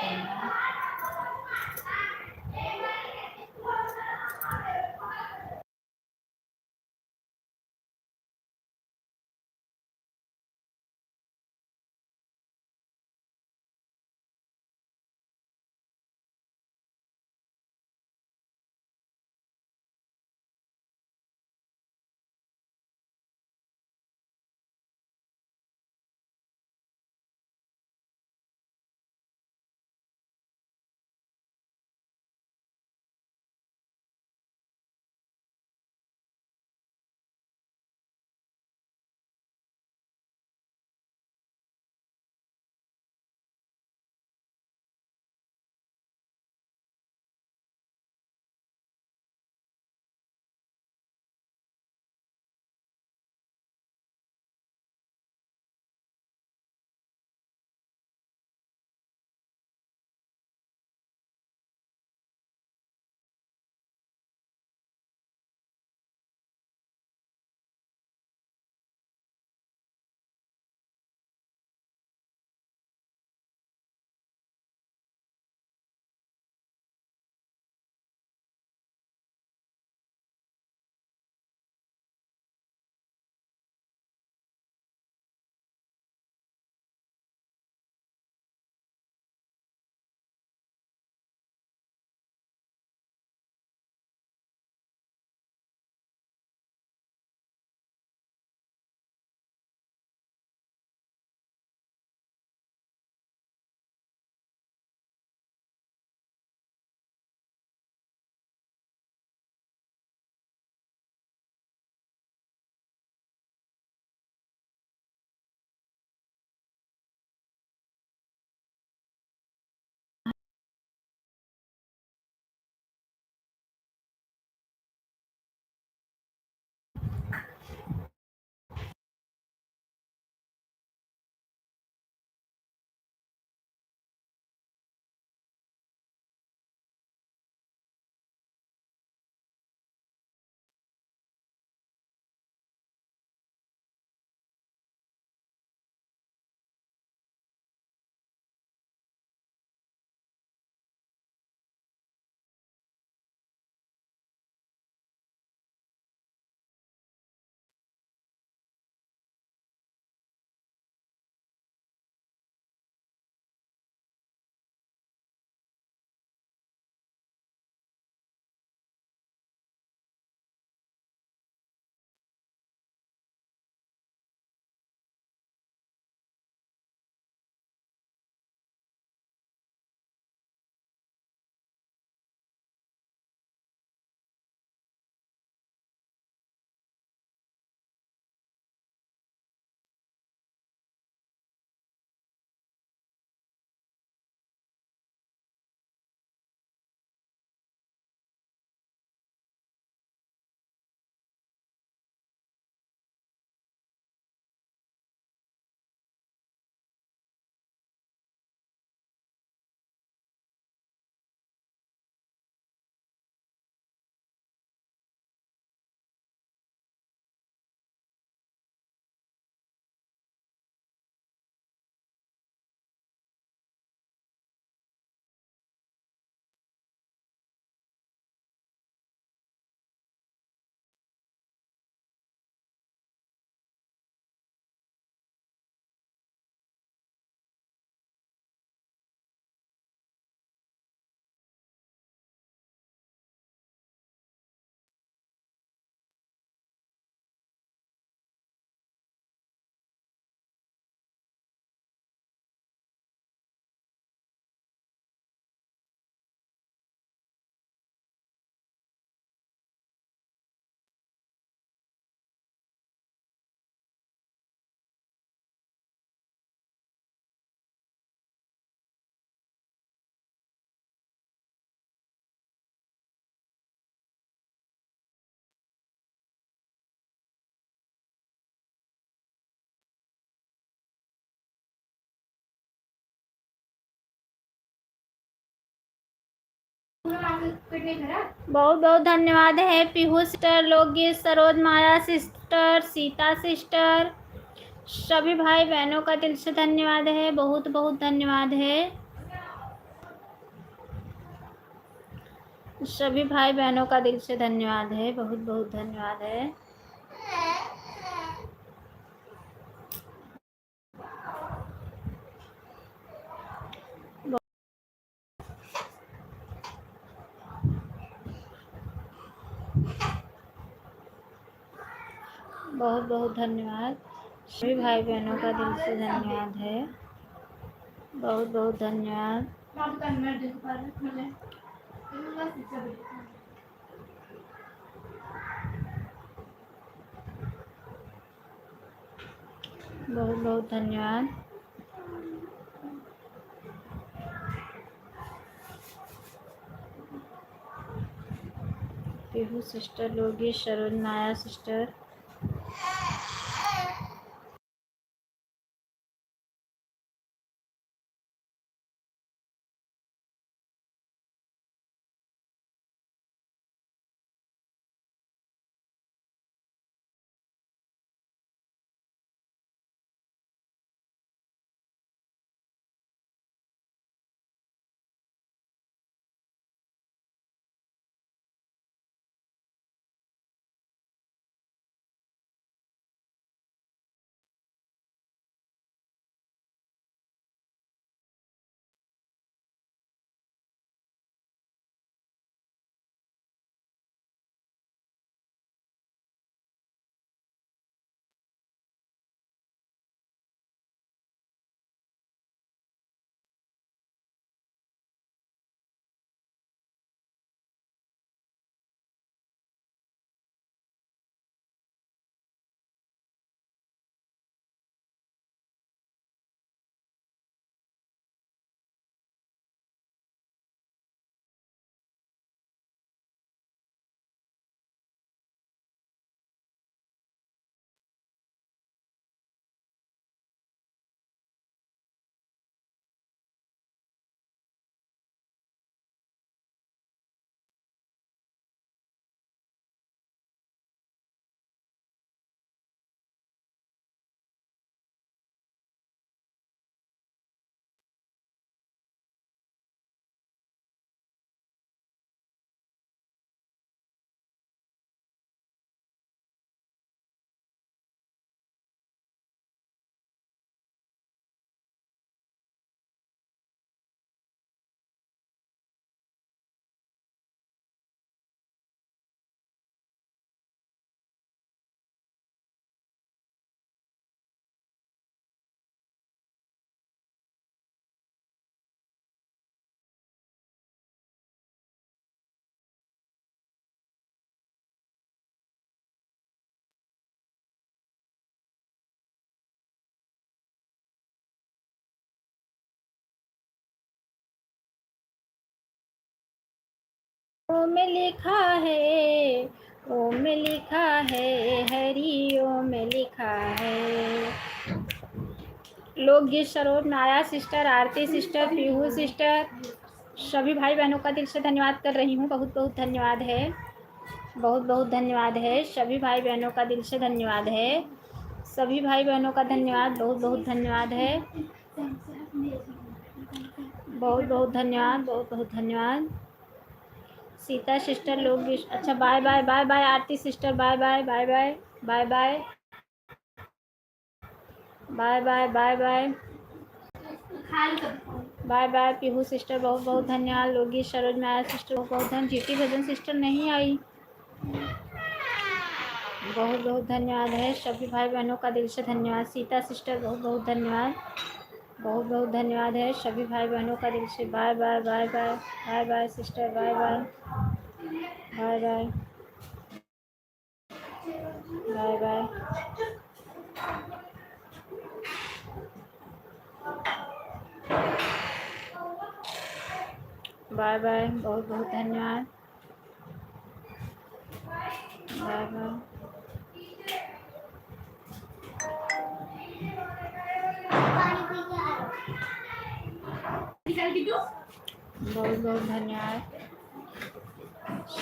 बहुत बहुत धन्यवाद है पीहू सिस्टर, लोकेश, सरोज, माया सिस्टर, सीता सिस्टर, सभी भाई बहनों का दिल से धन्यवाद है, बहुत बहुत धन्यवाद है। सभी भाई बहनों का दिल से धन्यवाद है, बहुत बहुत धन्यवाद है। बहुत बहुत धन्यवाद, सभी भाई बहनों का दिल से धन्यवाद है, बहुत बहुत धन्यवाद। बहुत बहुत धन्यवाद। पीहू सिस्टर, लोकेश, सरोज, माया सिस्टर, ओ में लिखा है, ओ में लिखा है, हरि ओ में लिखा है। लोकगीत, सरोज, नाया सिस्टर, आरती सिस्टर, पीहू सिस्टर, सभी भाई बहनों का दिल से धन्यवाद कर रही हूँ, बहुत बहुत धन्यवाद है, बहुत बहुत धन्यवाद है। सभी भाई बहनों का दिल से धन्यवाद है, सभी भाई बहनों का धन्यवाद, बहुत बहुत धन्यवाद है, बहुत बहुत धन्यवाद, बहुत बहुत धन्यवाद। सीता सिस्टर, लोग, अच्छा bye bye bye bye Aarti sister, bye bye bye bye bye bye bye bye bye bye bye bye Pihu sister, बहुत बहुत धन्यवाद। लोगी, सरोज, माया सिस्टर, बहुत बहुत धन्यवाद। जीती भजन सिस्टर नहीं आई, बहुत बहुत धन्यवाद है। सभी भाई बहनों का दिल से धन्यवाद। सीता सिस्टर, बहुत बहुत धन्यवाद, बहुत बहुत धन्यवाद है। सभी भाई बहनों का दिल से bye bye bye bye bye bye sister, bye bye bye bye bye bye bye bye, बहुत बहुत धन्यवाद, बाय बाय। बहुत बहुत धन्यवाद।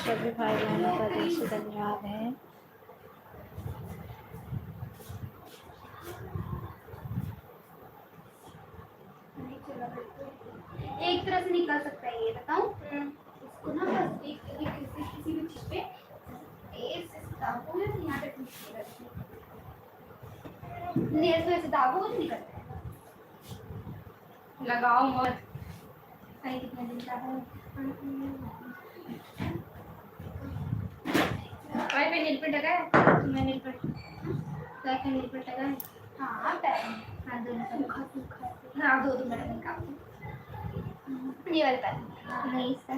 सभी भाई बहनों का दिल से धन्यवाद है। एक तरह से निकल सकता है, ये बताऊं? इसको ना बस एक किसी भी चीज पे ऐसे दाबो ना, यहाँ पे ऐसे दाबो तो निकलता है। लगाओ मत, कहीं कितना दिन का है। भाई पे नील पे लगा है, मैं नील पे पैर पे नील पे लगा है। हाँ पैर में, हाँ दोनों का सूखा, हाँ दो मिनट निकाल, ये वाले पैर नहीं सर।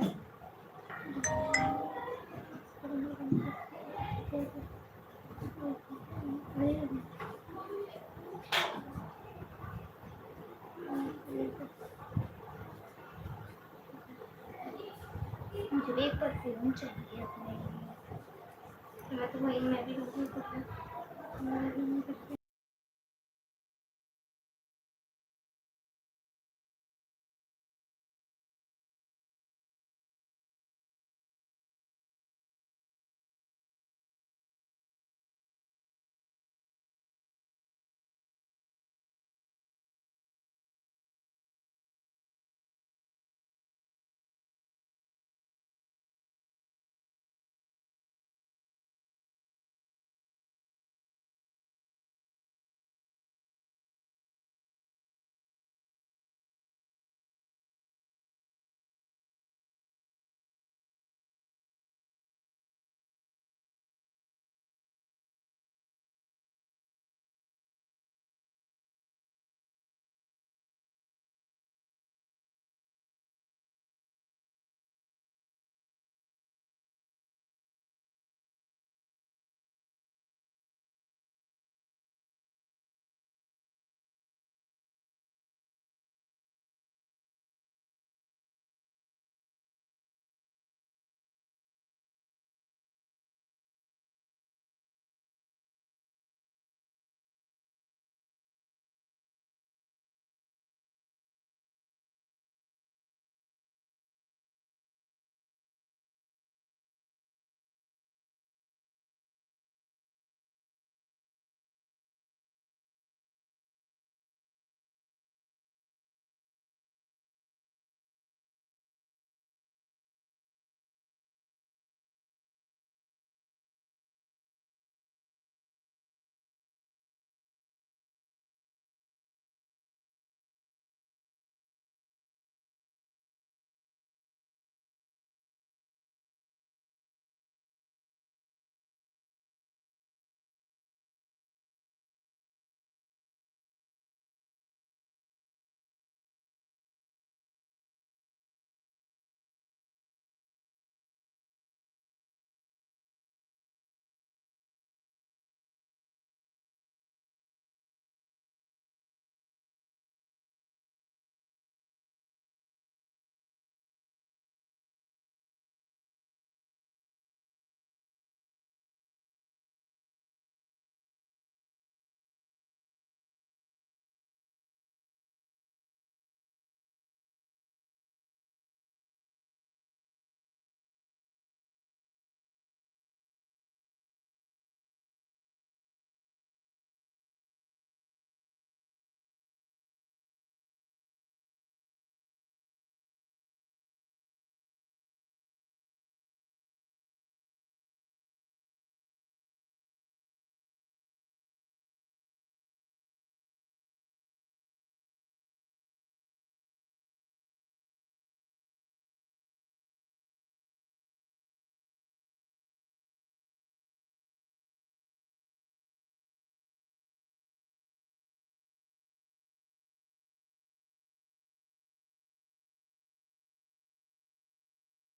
मुझे एक परफ्यूम चाहिए अपने लिए, मैं तो वही मैं भी लूँगी कुछ।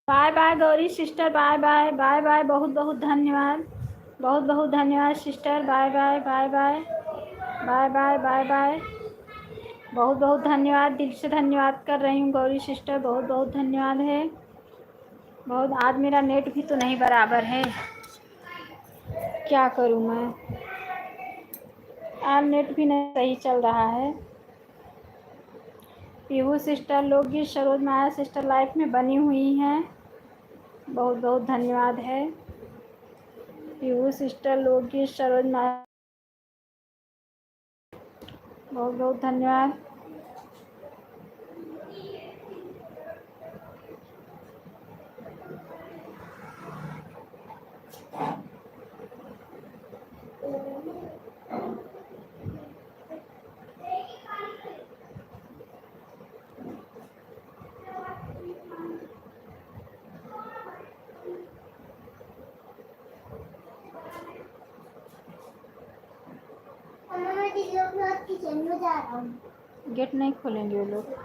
Bye bye Gauri sister, bye bye bye bye, बहुत बहुत धन्यवाद, बहुत बहुत धन्यवाद sister, bye bye bye bye bye bye bye bye, बहुत बहुत धन्यवाद, दिल से धन्यवाद कर रही हूँ गौरी सिस्टर, बहुत बहुत धन्यवाद है। बहुत आज मेरा नेट भी तो नहीं बराबर है, क्या करूँ मैं, आज नेट भी नहीं सही चल रहा है। पीहू सिस्टर, लोकगीत, सरोज माया सिस्टर लाइफ में बनी हुई हैं। बहुत बहुत धन्यवाद है। पीहू सिस्टर, लोकेश, सरोज बहुत बहुत धन्यवाद। मैं किचन में जा रहा हूँ। गेट नहीं खोलेंगे वो लोग।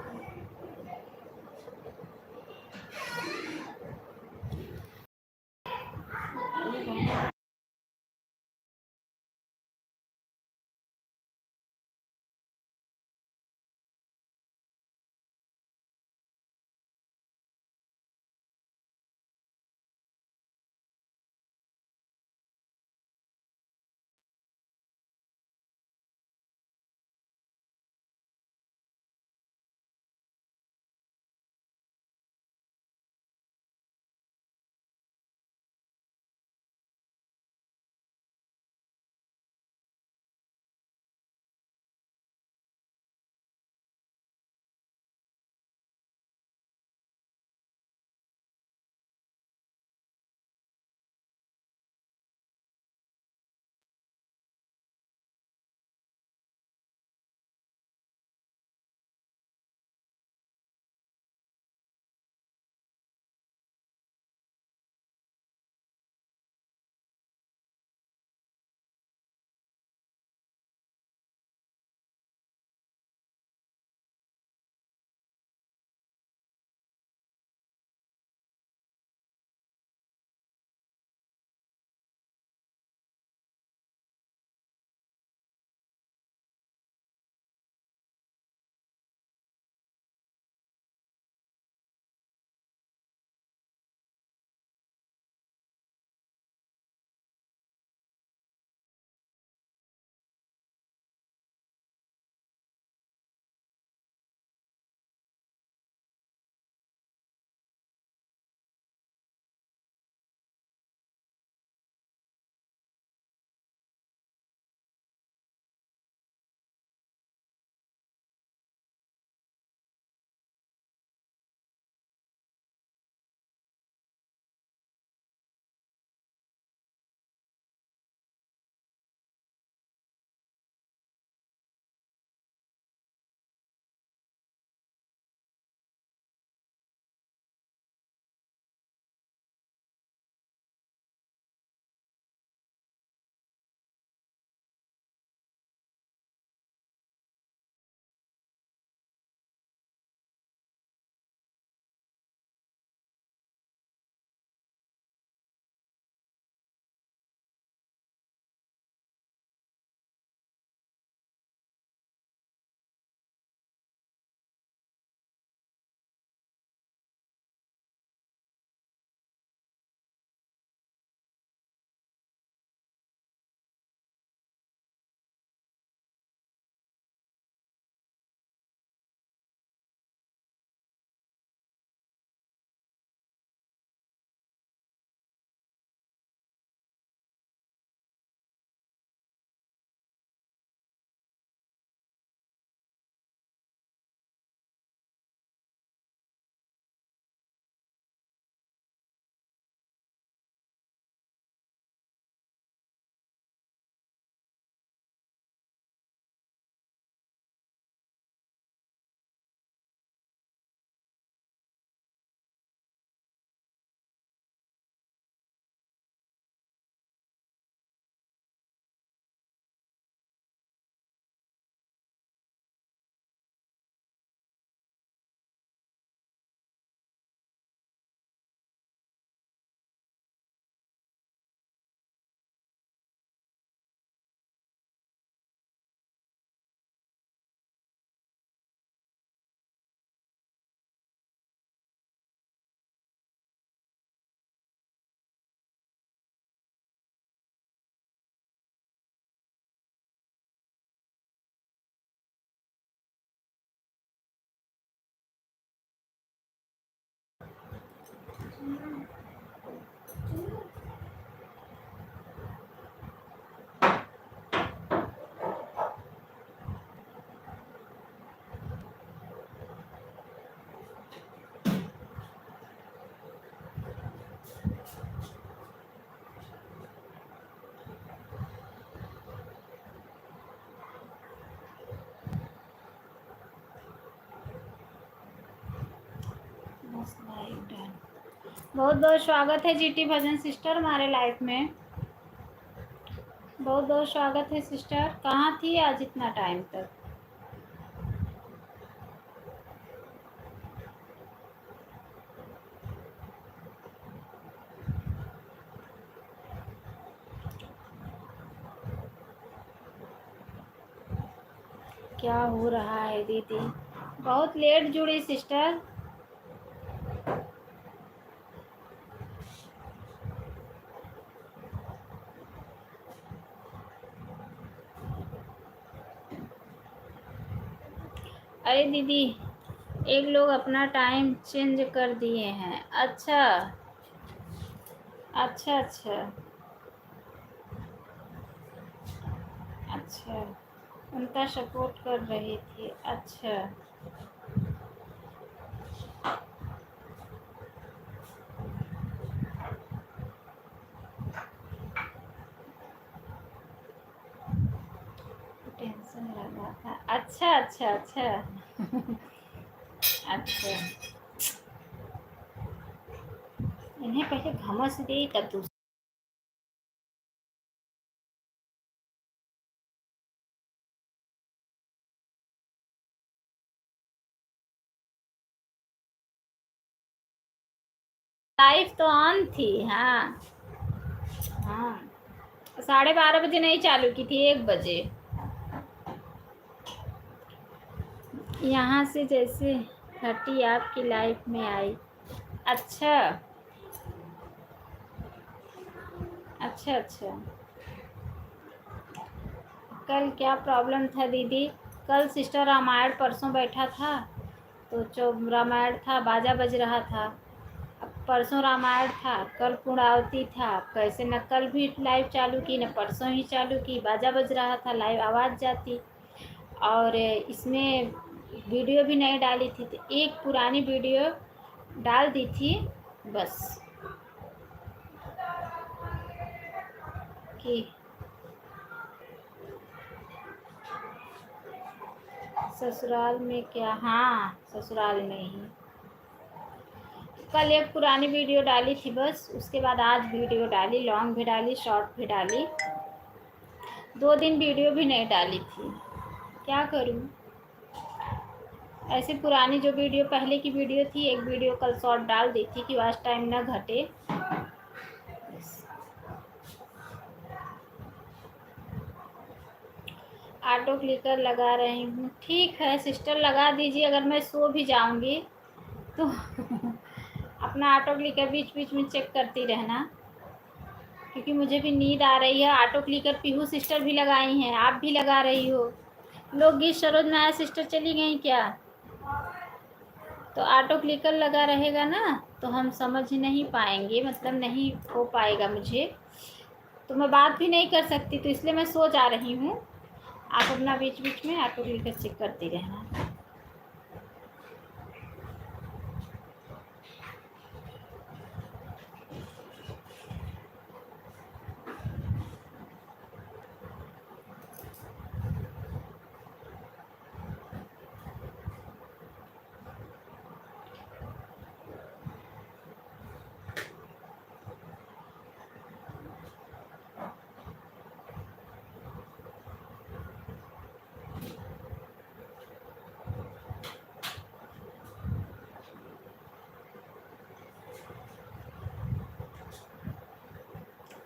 बहुत बहुत स्वागत है जीटी भजन सिस्टर हमारे लाइफ में। बहुत बहुत स्वागत है सिस्टर। कहाँ थी आज इतना टाइम तक? क्या हो रहा है दीदी? बहुत लेट जुड़ी सिस्टर। अरे दीदी, एक लोग अपना टाइम चेंज कर दिए हैं। अच्छा अच्छा अच्छा अच्छा, उनका सपोर्ट कर रही थी। अच्छा टेंशन लगा था। अच्छा अच्छा अच्छा अच्छा, इन्हें पहले घमस दी तब दूसरी। लाइफ तो ऑन थी। हाँ हाँ, 12:30 बजे नहीं चालू की थी, 1 बजे। यहाँ से जैसे हटी आपकी लाइफ में आई। अच्छा अच्छा अच्छा, कल क्या प्रॉब्लम था दीदी? कल सिस्टर रामायण परसों बैठा था, तो जो रामायण था बाजा बज रहा था। अब परसों रामायण था, कल पूर्णावती था। कैसे न कल भी लाइव चालू की, न परसों ही चालू की। बाजा बज रहा था, लाइव आवाज़ जाती। और इसमें वीडियो भी नहीं डाली थी, तो एक पुरानी वीडियो डाल दी थी बस, कि ससुराल में क्या। हाँ, ससुराल में ही कल एक पुरानी वीडियो डाली थी बस। उसके बाद आज वीडियो डाली, लॉन्ग भी डाली, शॉर्ट भी डाली। 2 दिन वीडियो भी नहीं डाली थी। क्या करूँ? ऐसे पुरानी जो वीडियो पहले की वीडियो थी, एक वीडियो कल शॉर्ट डाल दी थी कि वॉच टाइम ना घटे। ऑटो क्लिकर लगा रही हूँ। ठीक है सिस्टर, लगा दीजिए। अगर मैं सो भी जाऊँगी तो अपना ऑटो क्लिकर बीच बीच में चेक करती रहना, क्योंकि मुझे भी नींद आ रही है। ऑटो क्लिकर पीहू सिस्टर भी लगाई हैं, आप भी लगा रही हो। लोकगीत सरोज नाया सिस्टर चली गई क्या? तो ऑटो क्लिकर लगा रहेगा ना, तो हम समझ नहीं पाएंगे, मतलब नहीं हो पाएगा मुझे, तो मैं बात भी नहीं कर सकती। तो इसलिए मैं सो जा रही हूँ। आप अपना बीच बीच में ऑटो क्लिकर चेक करती रहना।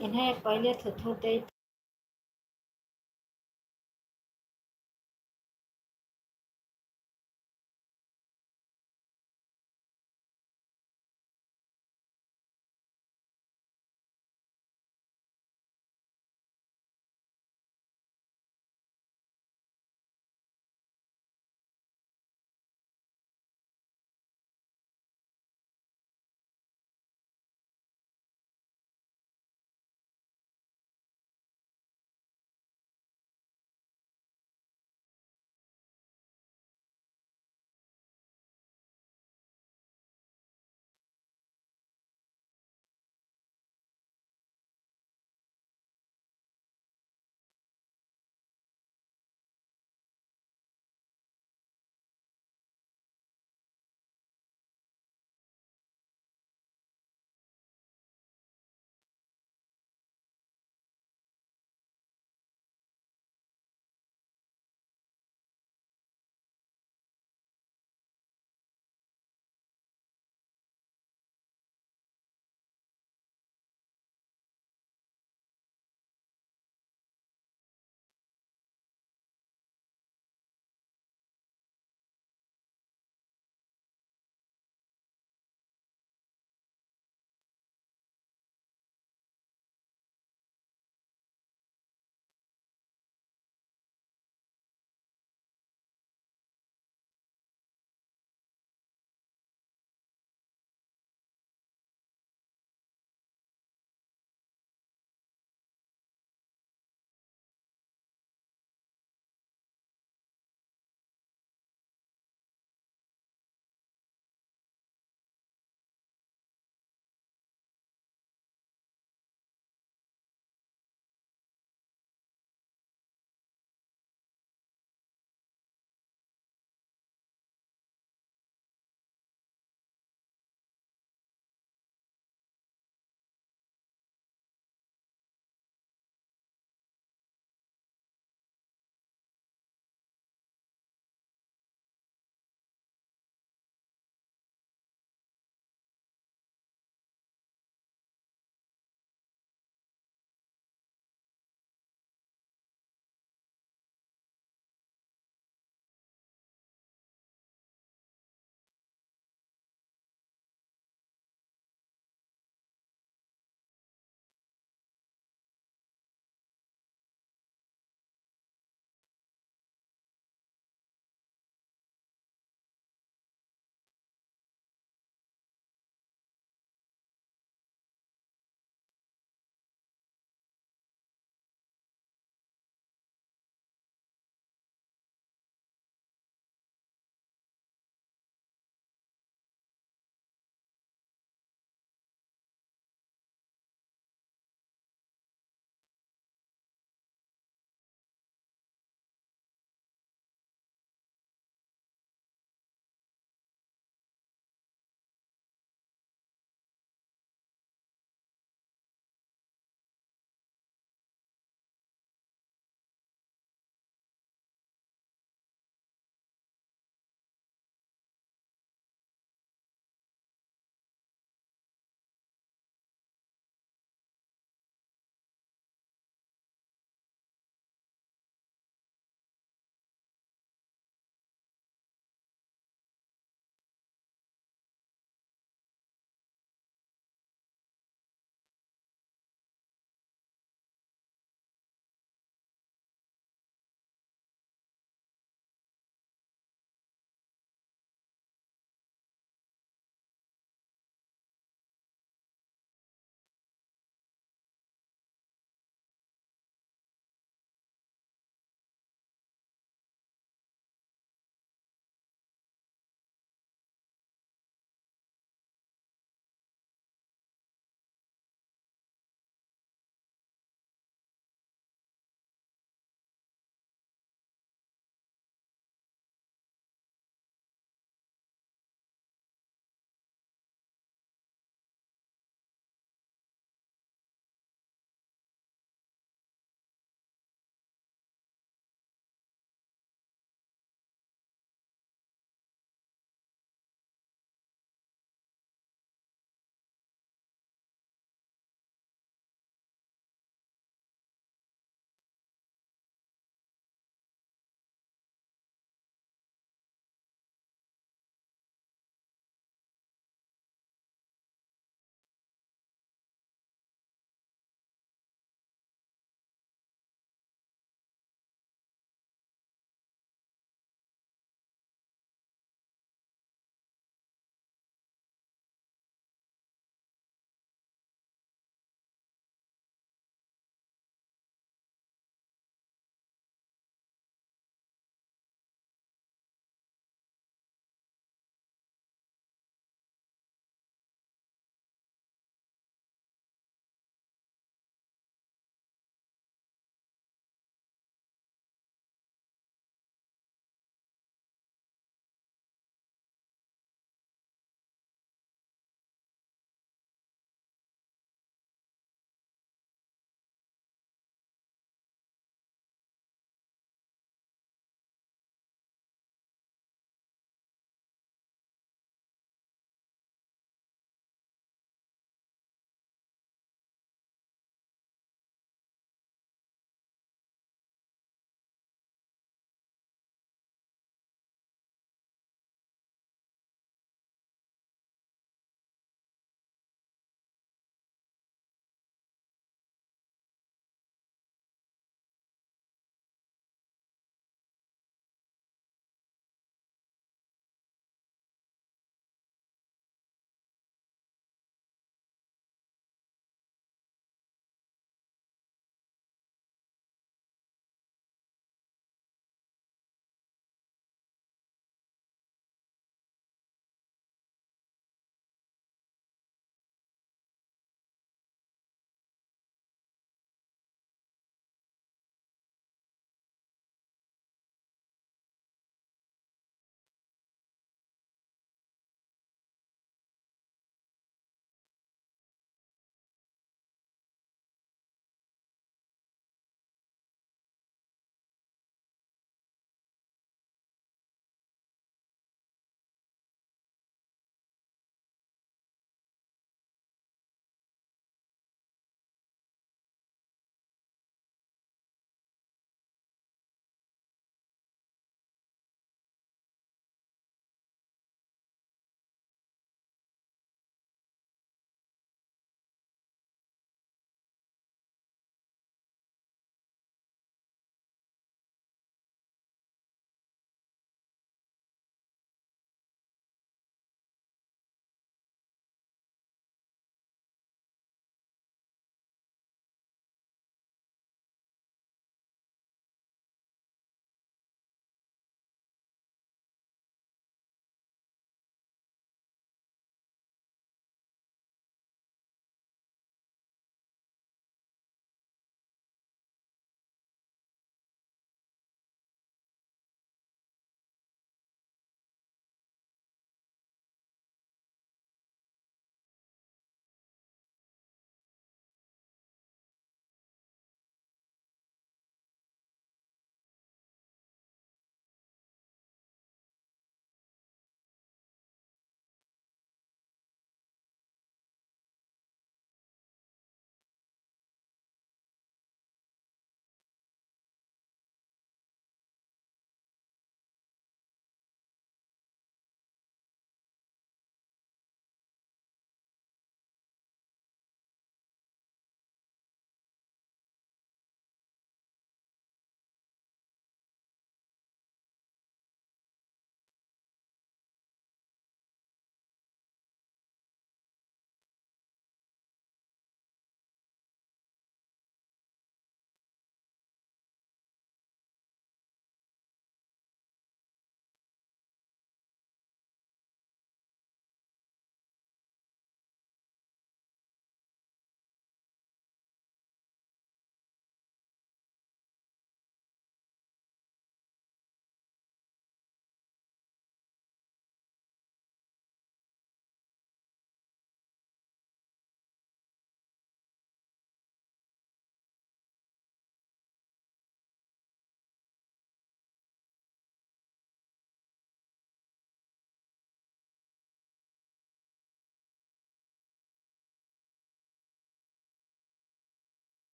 इन्हें पहले थोड़े